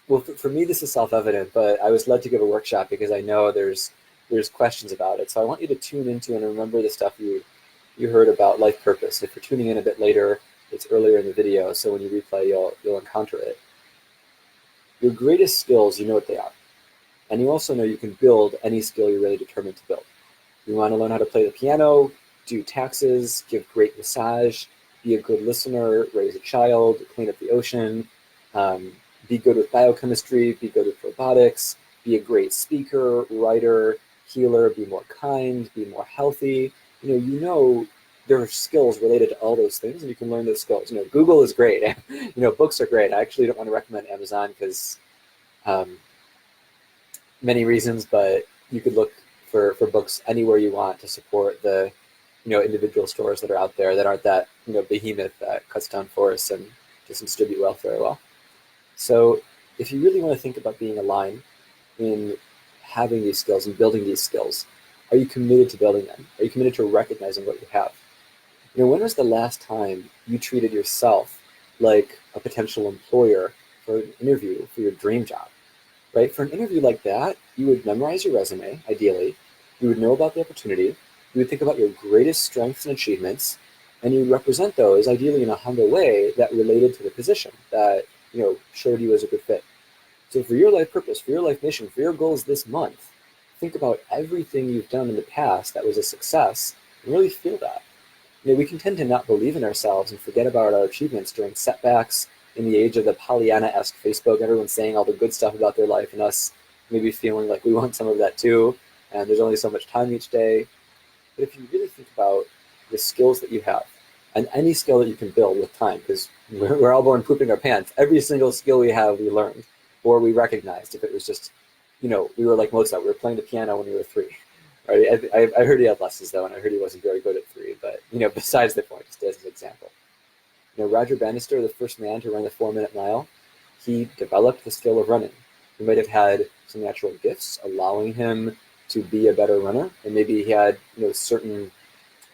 well, for me this is self-evident, but I was led to give a workshop because I know there's questions about it. So I want you to tune into and remember the stuff you heard about life purpose. If you're tuning in a bit later, it's earlier in the video, so when you replay, you'll encounter it. Your greatest skills, you know what they are. And you also know you can build any skill you're really determined to build. You want to learn how to play the piano, do taxes, give great massage, be a good listener, raise a child, clean up the ocean, be good with biochemistry, be good with robotics, be a great speaker, writer, healer, be more kind, be more healthy. You know there are skills related to all those things, and you can learn those skills. Google is great. Books are great. I actually don't want to recommend Amazon because many reasons, but you could look for books anywhere you want to support the individual stores that are out there that aren't that behemoth that cuts down forests and doesn't distribute wealth very well. So if you really want to think about being aligned in having these skills and building these skills, are you committed to building them? Are you committed to recognizing what you have? When was the last time you treated yourself like a potential employer for an interview for your dream job? Right? For an interview like that, you would memorize your resume, ideally. You would know about the opportunity. You would think about your greatest strengths and achievements, and you would represent those, ideally in a humble way, that related to the position, that showed you as a good fit. So for your life purpose, for your life mission, for your goals this month, think about everything you've done in the past that was a success, and really feel that. We can tend to not believe in ourselves and forget about our achievements during setbacks. In the age of the Pollyanna-esque Facebook, everyone's saying all the good stuff about their life and us maybe feeling like we want some of that too, and there's only so much time each day. But if you really think about the skills that you have, and any skill that you can build with time, because we're all born pooping our pants, every single skill we have we learned, or we recognized. If it was just, we were like Mozart, we were playing the piano when we were 3. Right? I heard he had lessons though, and I heard he wasn't very good at 3, but besides the point, just as an example. Roger Bannister, the first man to run the 4-minute mile, he developed the skill of running. He might have had some natural gifts allowing him to be a better runner, and maybe he had certain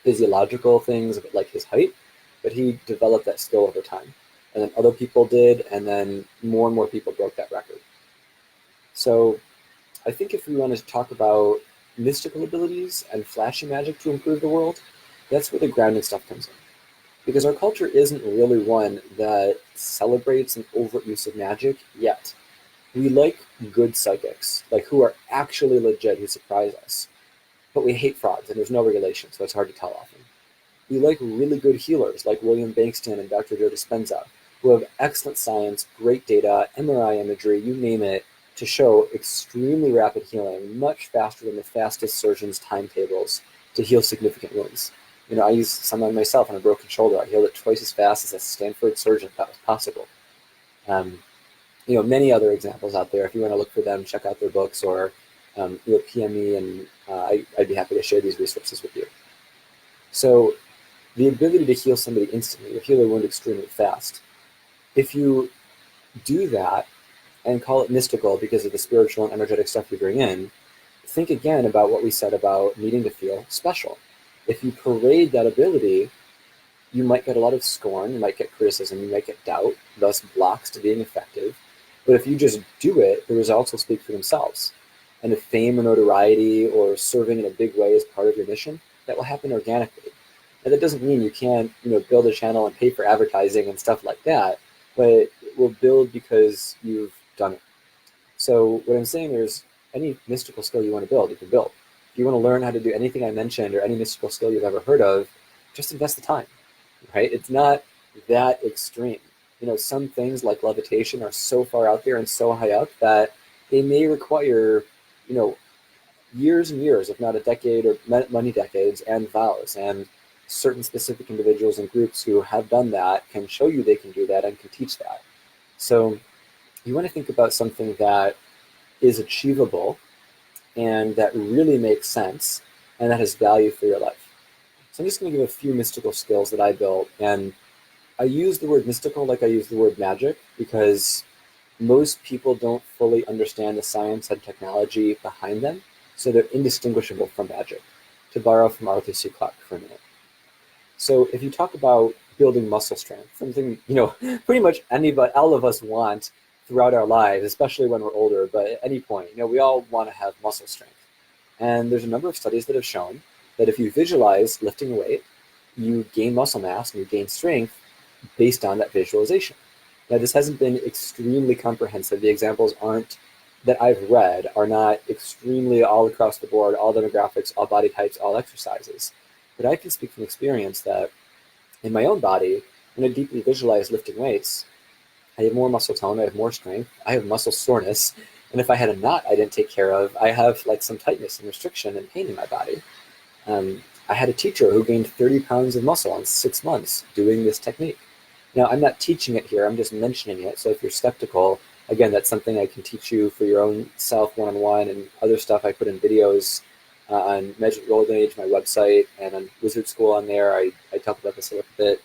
physiological things like his height, but he developed that skill over time. And then other people did, and then more and more people broke that record. So I think if we want to talk about mystical abilities and flashy magic to improve the world, that's where the grounding stuff comes in. Because our culture isn't really one that celebrates an overt use of magic yet. We like good psychics, like who are actually legit, who surprise us. But we hate frauds, and there's no regulation, so it's hard to tell often. We like really good healers, like William Bankston and Dr. Joe Dispenza, who have excellent science, great data, MRI imagery, you name it, to show extremely rapid healing, much faster than the fastest surgeons' timetables to heal significant wounds. I used some on myself on a broken shoulder. I healed it twice as fast as a Stanford surgeon thought was possible. Many other examples out there. If you want to look for them, check out their books or PM me, and I'd be happy to share these resources with you. So the ability to heal somebody instantly, or heal a wound extremely fast, if you do that and call it mystical because of the spiritual and energetic stuff you bring in, think again about what we said about needing to feel special. If you parade that ability, you might get a lot of scorn, you might get criticism, you might get doubt, thus blocks to being effective. But if you just do it, the results will speak for themselves. And if fame or notoriety or serving in a big way is part of your mission, that will happen organically. And that doesn't mean you can't, build a channel and pay for advertising and stuff like that, but it will build because you've done it. So what I'm saying is, any mystical skill you want to build, you can build. If you want to learn how to do anything I mentioned or any mystical skill you've ever heard of, just invest the time, right? It's not that extreme. Some things like levitation are so far out there and so high up that they may require, years and years, if not a decade or many decades, and vows. And certain specific individuals and groups who have done that can show you they can do that and can teach that. So you want to think about something that is achievable and that really makes sense and that has value for your life. So I'm just going to give a few mystical skills that I built. And I use the word mystical like I use the word magic because most people don't fully understand the science and technology behind them. So they're indistinguishable from magic, to borrow from Arthur C. Clarke for a minute. So if you talk about building muscle strength, something, pretty much all of us want throughout our lives, especially when we're older, but at any point, we all want to have muscle strength. And there's a number of studies that have shown that if you visualize lifting a weight, you gain muscle mass and you gain strength based on that visualization. Now, this hasn't been extremely comprehensive. The examples that I've read are not extremely all across the board, all demographics, all body types, all exercises. But I can speak from experience that in my own body, when I deeply visualize lifting weights, I have more muscle tone, I have more strength, I have muscle soreness, and if I had a knot I didn't take care of, I have some tightness and restriction and pain in my body. I had a teacher who gained 30 pounds of muscle in 6 months doing this technique. Now, I'm not teaching it here, I'm just mentioning it, so if you're skeptical, again, that's something I can teach you for your own self one-on-one, and other stuff I put in videos on Magic Golden Age, my website, and on Wizard School on there. I talk about this a little bit.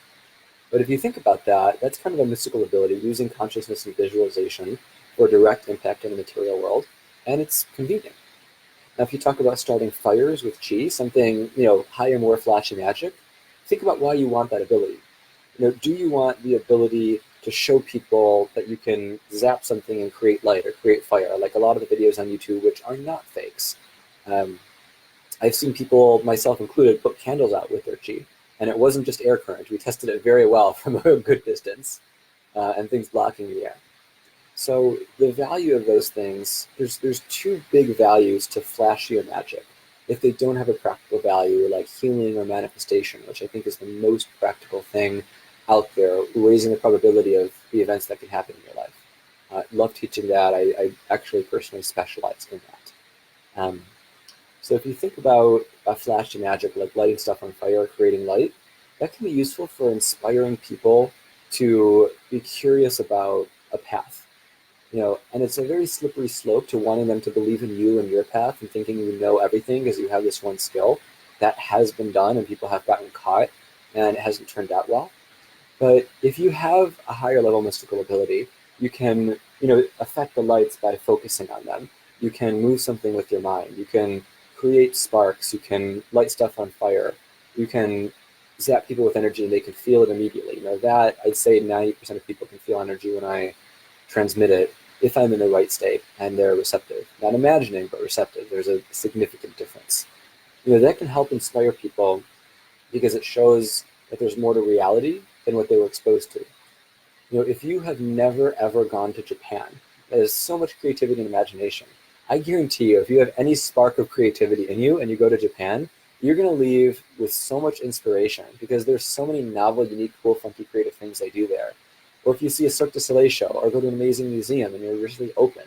But if you think about that, that's kind of a mystical ability, using consciousness and visualization for direct impact in the material world, and it's convenient. Now, if you talk about starting fires with chi, something, higher, more flashy magic, think about why you want that ability. Do you want the ability to show people that you can zap something and create light or create fire, like a lot of the videos on YouTube, which are not fakes? I've seen people, myself included, put candles out with their chi, and it wasn't just air current. We tested it very well from a good distance, and things blocking the air. So the value of those things, there's two big values to flashy or magic. If they don't have a practical value, like healing or manifestation, which I think is the most practical thing out there, raising the probability of the events that can happen in your life. I love teaching that. I actually personally specialize in that. So if you think about a flashy magic, like lighting stuff on fire or creating light, that can be useful for inspiring people to be curious about a path. And it's a very slippery slope to wanting them to believe in you and your path and thinking you know everything because you have this one skill. That has been done and people have gotten caught and it hasn't turned out well. But if you have a higher level mystical ability, you can, affect the lights by focusing on them. You can move something with your mind. You can create sparks. You can light stuff on fire. You can zap people with energy and they can feel it immediately. That I'd say 90% of people can feel energy when I transmit it if I'm in the right state and they're receptive. Not imagining, but receptive. There's a significant difference. That can help inspire people because it shows that there's more to reality than what they were exposed to. If you have never ever gone to Japan, there's so much creativity and imagination. I guarantee you, if you have any spark of creativity in you and you go to Japan, you're going to leave with so much inspiration because there's so many novel, unique, cool, funky, creative things they do there. Or if you see a Cirque du Soleil show or go to an amazing museum and you're really open,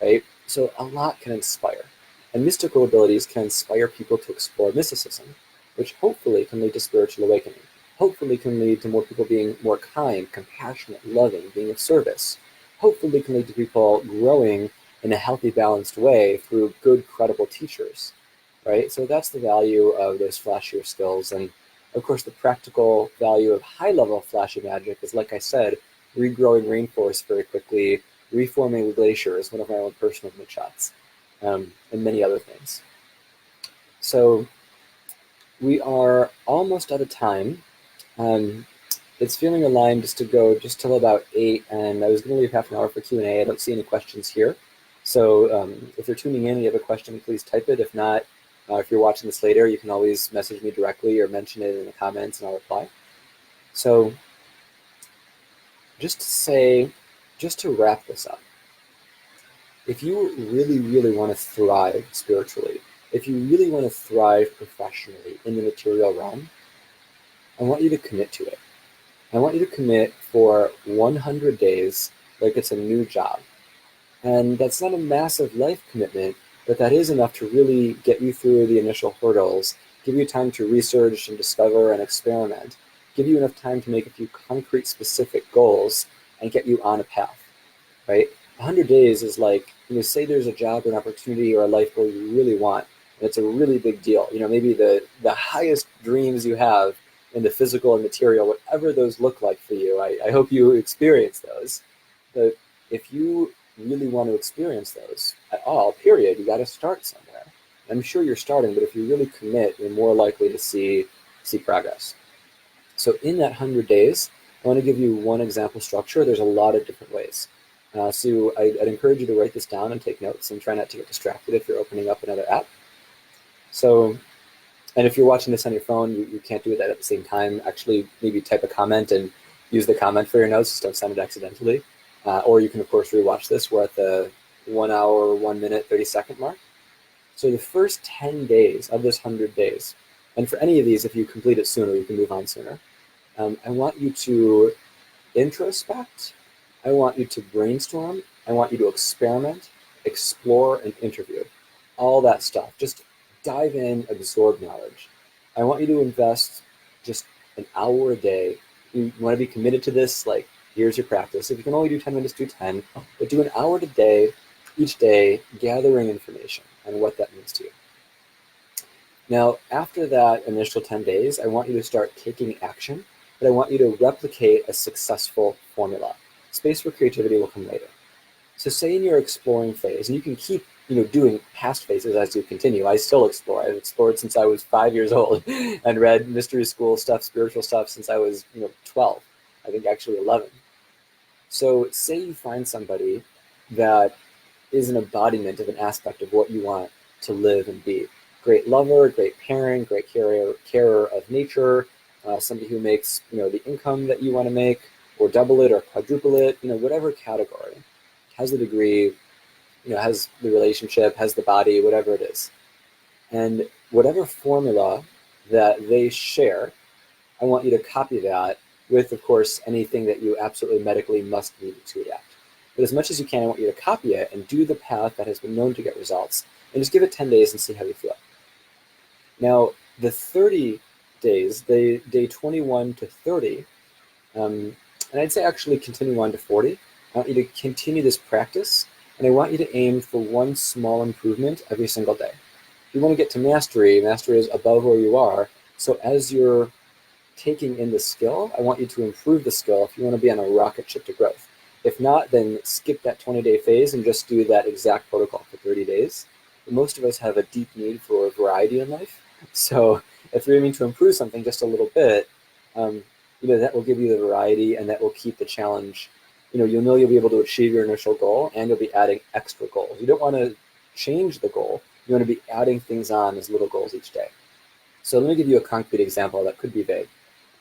right? So a lot can inspire. And mystical abilities can inspire people to explore mysticism, which hopefully can lead to spiritual awakening. Hopefully can lead to more people being more kind, compassionate, loving, being of service. Hopefully can lead to people growing in a healthy, balanced way through good, credible teachers, right? So that's the value of those flashier skills. And of course, the practical value of high-level flashy magic is, like I said, regrowing rainforests very quickly, reforming glaciers, one of my own personal moonshots. and many other things. So we are almost out of time. It's feeling aligned just to go just till about 8, and I was going to leave half an hour for Q&A. I don't see any questions here. So if you're tuning in and you have a question, please type it. If not, if you're watching this later, you can always message me directly or mention it in the comments and I'll reply. So just to wrap this up, if you really, really want to thrive spiritually, if you really want to thrive professionally in the material realm, I want you to commit to it. I want you to commit for 100 days like it's a new job. And that's not a massive life commitment, but that is enough to really get you through the initial hurdles, give you time to research and discover and experiment, give you enough time to make a few concrete specific goals and get you on a path, right? 100 days is like, say there's a job or an opportunity or a life goal you really want, and it's a really big deal. Maybe the highest dreams you have in the physical and material, whatever those look like for you, I hope you experience those. But if you really want to experience those at all, period, you got to start somewhere. I'm sure you're starting, but if you really commit, you're more likely to see progress. So in that 100 days, I want to give you one example structure. There's a lot of different ways. So I'd encourage you to write this down and take notes and try not to get distracted if you're opening up another app. So, and if you're watching this on your phone, you can't do that at the same time. Actually, maybe type a comment and use the comment for your notes. Just don't send it accidentally. Or you can, of course, rewatch this. We're at the 1 hour, 1 minute, 30-second mark. So the first 10 days of this 100 days, and for any of these, if you complete it sooner, you can move on sooner. I want you to introspect. I want you to brainstorm. I want you to experiment, explore, and interview. All that stuff. Just dive in, absorb knowledge. I want you to invest just an hour a day. You want to be committed to this, like, here's your practice. If you can only do 10 minutes, do 10. But do an hour a day, each day, gathering information on what that means to you. Now, after that initial 10 days, I want you to start taking action, but I want you to replicate a successful formula. Space for creativity will come later. So say in your exploring phase, and you can keep doing past phases as you continue. I still explore. I've explored since I was 5 years old and read mystery school stuff, spiritual stuff since I was 12, I think actually 11. So say you find somebody that is an embodiment of an aspect of what you want to live and be. Great lover, great parent, great carer of nature, somebody who makes the income that you want to make, or double it or quadruple it, whatever category, has the degree, has the relationship, has the body, whatever it is. And whatever formula that they share, I want you to copy that with, of course, anything that you absolutely medically must need to adapt. But as much as you can, I want you to copy it and do the path that has been known to get results, and just give it 10 days and see how you feel. Now, the 30 days, day 21 to 30, and I'd say actually continue on to 40, I want you to continue this practice, and I want you to aim for one small improvement every single day. If you want to get to mastery is above where you are, so as you're taking in the skill, I want you to improve the skill if you want to be on a rocket ship to growth. If not, then skip that 20-day phase and just do that exact protocol for 30 days. Most of us have a deep need for variety in life. So if you're aiming to improve something just a little bit, that will give you the variety and that will keep the challenge. You'll know you'll be able to achieve your initial goal and you'll be adding extra goals. You don't want to change the goal. You want to be adding things on as little goals each day. So let me give you a concrete example that could be vague.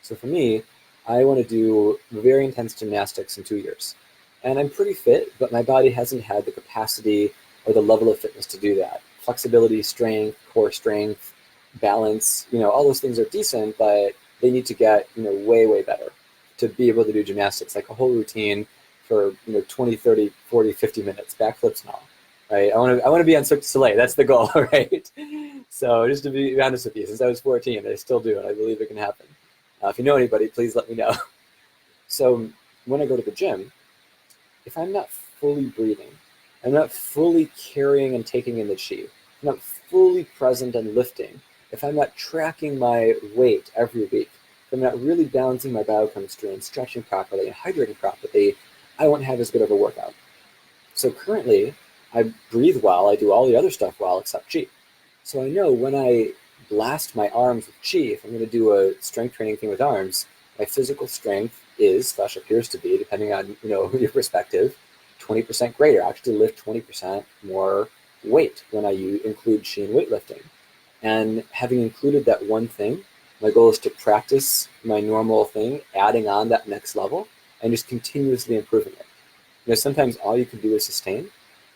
So for me, I want to do very intense gymnastics in 2 years. And I'm pretty fit, but my body hasn't had the capacity or the level of fitness to do that. Flexibility, strength, core strength, balance, all those things are decent, but they need to get, way, way better to be able to do gymnastics, like a whole routine for, 20, 30, 40, 50 minutes, backflips and all, right? I want to be on Cirque du Soleil. That's the goal, right? So just to be honest with you, since I was 14, I still do, and I believe it can happen. If you know anybody, please let me know. So when I go to the gym, if I'm not fully breathing, I'm not fully carrying and taking in the chi, I'm not fully present and lifting, if I'm not tracking my weight every week, if I'm not really balancing my biochemistry and stretching properly and hydrating properly, I won't have as good of a workout. So currently, I breathe well, I do all the other stuff well except chi. So I know when I blast my arms with chi, if I'm going to do a strength training thing with arms, my physical strength is, slash appears to be, depending on your perspective, 20% greater. I actually lift 20% more weight when I include chi in weightlifting. And having included that one thing, my goal is to practice my normal thing, adding on that next level, and just continuously improving it. Sometimes all you can do is sustain,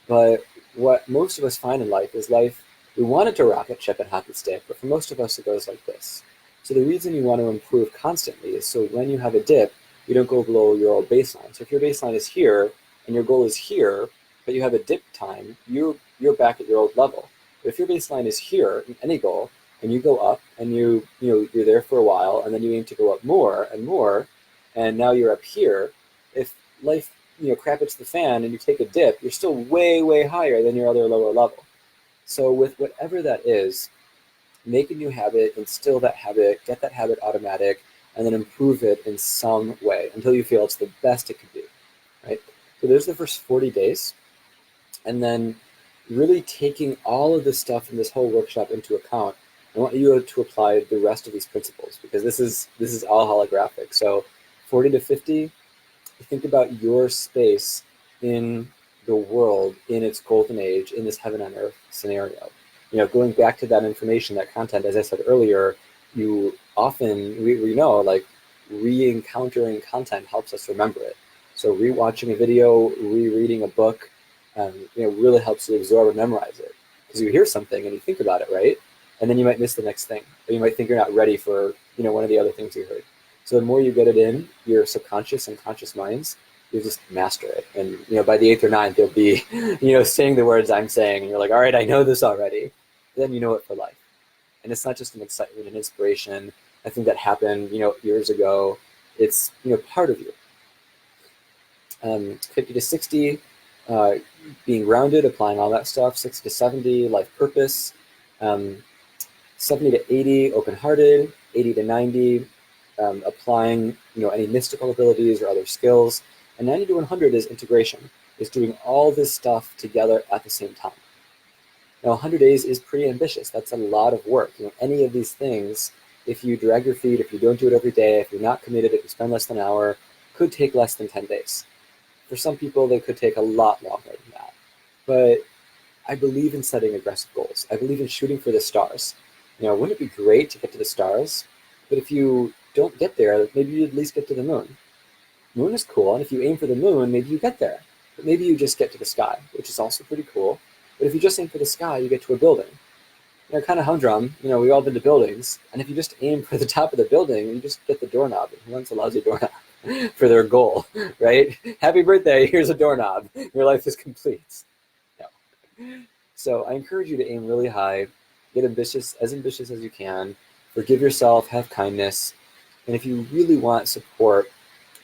but what most of us find in life is we want it to rocket ship and hockey stick, but for most of us it goes like this. So the reason you want to improve constantly is so when you have a dip, you don't go below your old baseline. So if your baseline is here and your goal is here, but you have a dip time, you're back at your old level. But if your baseline is here in any goal, and you go up and you're there for a while, and then you aim to go up more and more, and now you're up here, if life crap hits the fan and you take a dip, you're still way, way higher than your other lower level. So with whatever that is, make a new habit, instill that habit, get that habit automatic, and then improve it in some way until you feel it's the best it could be, right? So there's the first 40 days. And then really taking all of this stuff in this whole workshop into account, I want you to apply the rest of these principles, because this is all holographic. So 40 to 50, think about your space in the world, in its golden age, in this heaven on earth scenario. Going back to that information, that content, as I said earlier, we know, like, re-encountering content helps us remember it. So rewatching a video, rereading a book, really helps you absorb and memorize it. Because you hear something and you think about it, right? And then you might miss the next thing. Or you might think you're not ready for, one of the other things you heard. So the more you get it in your subconscious and conscious minds, you just master it. And, by the 8th or 9th, you'll be, saying the words I'm saying, and you're like, all right, I know this already. Then you know it for life. And it's not just an excitement and inspiration. I think that happened, years ago. It's, part of you. 50 to 60, being grounded, applying all that stuff. 60 to 70, life purpose. 70 to 80, open-hearted. 80 to 90, applying any mystical abilities or other skills. And 90 to 100 is integration, is doing all this stuff together at the same time. Now 100 days is pretty ambitious. That's a lot of work. Any of these things, if you drag your feet, if you don't do it every day, if you're not committed, if you spend less than an hour, could take less than 10 days. For some people, they could take a lot longer than that. But I believe in setting aggressive goals. I believe in shooting for the stars. Wouldn't it be great to get to the stars? But if you don't get there, maybe you at least get to the moon. Moon is cool, and if you aim for the moon, maybe you get there. But maybe you just get to the sky, which is also pretty cool. But if you just aim for the sky, you get to a building. Kind of humdrum, we've all been to buildings, and if you just aim for the top of the building, you just get the doorknob. Who wants a lousy doorknob for their goal, right? Happy birthday, here's a doorknob. Your life is complete. No. So I encourage you to aim really high, get ambitious as you can, forgive yourself, have kindness, and if you really want support,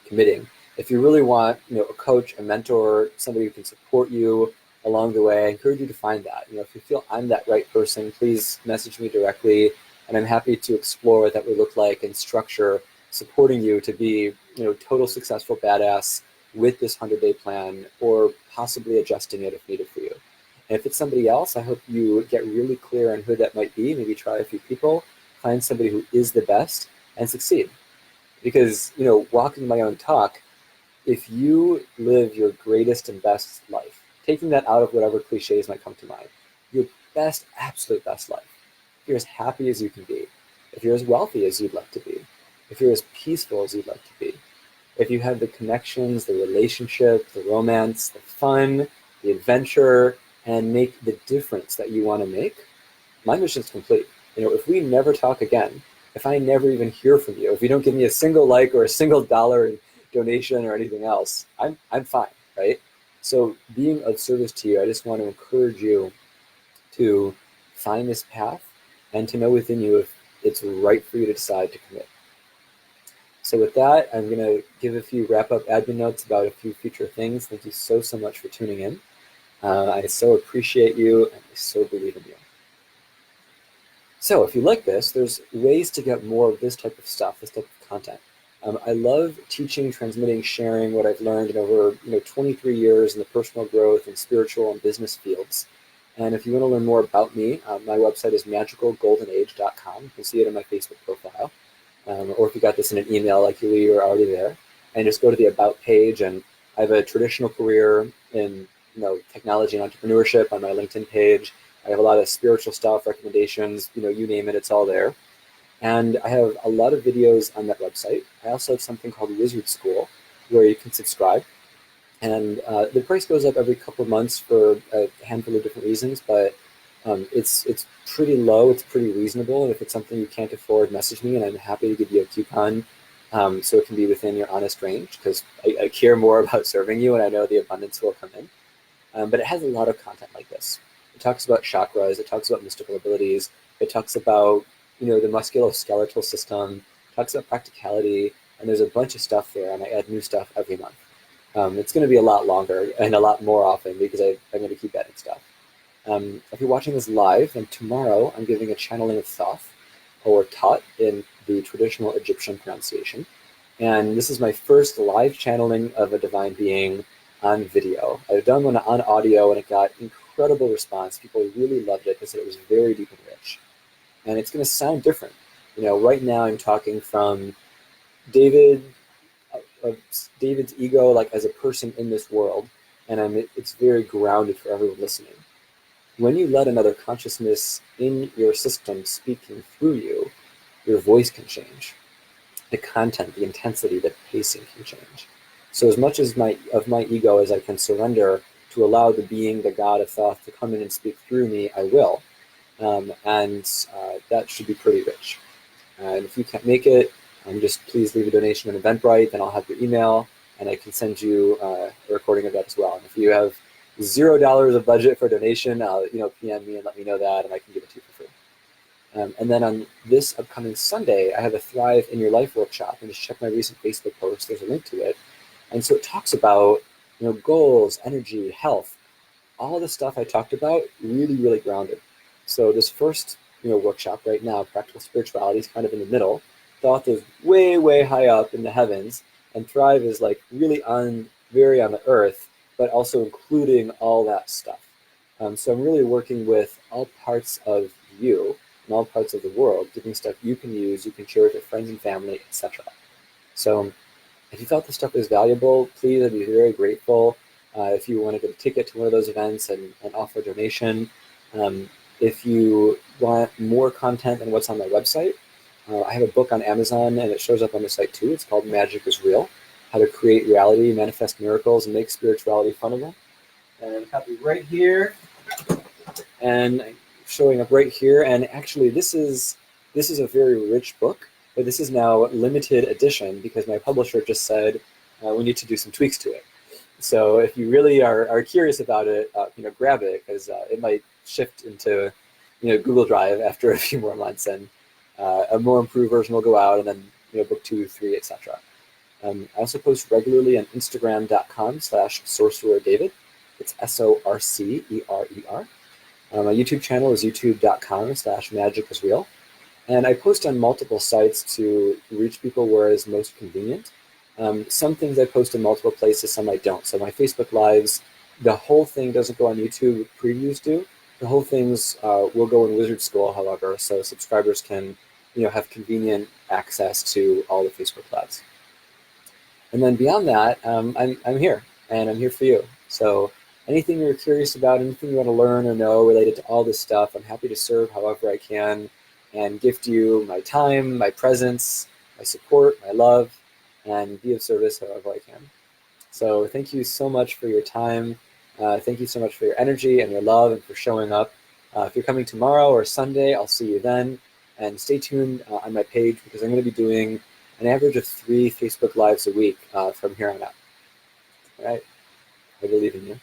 committing. If you really want, a coach, a mentor, somebody who can support you along the way, I encourage you to find that. If you feel I'm that right person, please message me directly, and I'm happy to explore what that would look like and structure supporting you to be, total successful badass with this 100-day plan, or possibly adjusting it if needed for you. And if it's somebody else, I hope you get really clear on who that might be. Maybe try a few people, find somebody who is the best, and succeed. Because, walking my own talk, if you live your greatest and best life, taking that out of whatever cliches might come to mind, your best, absolute best life, if you're as happy as you can be, if you're as wealthy as you'd like to be, if you're as peaceful as you'd like to be, if you have the connections, the relationship, the romance, the fun, the adventure, and make the difference that you want to make, my mission's complete. If we never talk again, if I never even hear from you, if you don't give me a single like or a single dollar in donation or anything else, I'm fine, right? So being of service to you, I just want to encourage you to find this path and to know within you if it's right for you to decide to commit. So with that, I'm going to give a few wrap-up admin notes about a few future things. Thank you so much for tuning in. I so appreciate you, and I so believe in you. So if you like this, there's ways to get more of this type of stuff, this type of content. I love teaching, transmitting, sharing what I've learned in over 23 years in the personal growth and spiritual and business fields. And if you want to learn more about me, my website is magicalgoldenage.com. You can see it in my Facebook profile. Or if you got this in an email, like you're already there. And just go to the About page, and I have a traditional career in technology and entrepreneurship on my LinkedIn page. I have a lot of spiritual stuff, recommendations, you name it, it's all there. And I have a lot of videos on that website. I also have something called Wizard School, where you can subscribe. And the price goes up every couple of months for a handful of different reasons, but it's pretty low, it's pretty reasonable. And if it's something you can't afford, message me, and I'm happy to give you a coupon so it can be within your honest range, because I care more about serving you, and I know the abundance will come in. But it has a lot of content like this. It talks about chakras, it talks about mystical abilities, it talks about the musculoskeletal system, it talks about practicality, and there's a bunch of stuff there, and I add new stuff every month. It's going to be a lot longer and a lot more often because I'm going to keep adding stuff. If you're watching this live, then tomorrow I'm giving a channeling of Thoth, or Tot in the traditional Egyptian pronunciation. And this is my first live channeling of a divine being on video. I've done one on audio, and it got incredible response. People really loved it. They said it was very deep and rich. And it's going to sound different. Right now I'm talking from David's ego, like as a person in this world, and it's very grounded for everyone listening. When you let another consciousness in your system speaking through you, your voice can change. The content, the intensity, the pacing can change. So as much as my ego as I can surrender to allow the being, the God of Thoth, to come in and speak through me, I will. And that should be pretty rich. And if you can't make it, just please leave a donation on Eventbrite, then I'll have your email, and I can send you a recording of that as well. And if you have $0 of budget for donation, PM me and let me know that, and I can give it to you for free. And then on this upcoming Sunday, I have a Thrive in Your Life workshop, and just check my recent Facebook post. There's a link to it. And so it talks about goals, energy, health, all the stuff I talked about, really, really grounded. So this first workshop right now, Practical Spirituality, is kind of in the middle. Thoth is way, way high up in the heavens, and Thrive is like really very on the earth, but also including all that stuff. So I'm really working with all parts of you and all parts of the world, giving stuff you can use, you can share with your friends and family, etc. So if you felt this stuff was valuable, please, I'd be very grateful if you want to get a ticket to one of those events and offer a donation. If you want more content than what's on my website, I have a book on Amazon, and it shows up on the site too. It's called Magic is Real: How to Create Reality, Manifest Miracles, and Make Spirituality Funnable. And a copy right here, and showing up right here. And actually, this is a very rich book, but this is now limited edition because my publisher just said we need to do some tweaks to it. So if you really are curious about it, grab it, because it might shift into Google Drive after a few more months, and a more improved version will go out, and then book 2, 3, etc. I also post regularly on Instagram.com/sorcererdavid. It's SORCERER. My YouTube channel is youtube.com/magicisreal. And I post on multiple sites to reach people where it's most convenient. Some things I post in multiple places, some I don't. So my Facebook Lives, the whole thing doesn't go on YouTube, previews do. The whole things will go in Wizard School, however, so subscribers can have convenient access to all the Facebook Lives. And then beyond that, I'm here, and I'm here for you. So anything you're curious about, anything you want to learn or know related to all this stuff, I'm happy to serve however I can and gift you my time, my presence, my support, my love, and be of service however I can. So thank you so much for your time. Thank you so much for your energy and your love and for showing up. If you're coming tomorrow or Sunday, I'll see you then. And stay tuned on my page, because I'm going to be doing an average of 3 Facebook Lives a week from here on out. All right? I believe in you.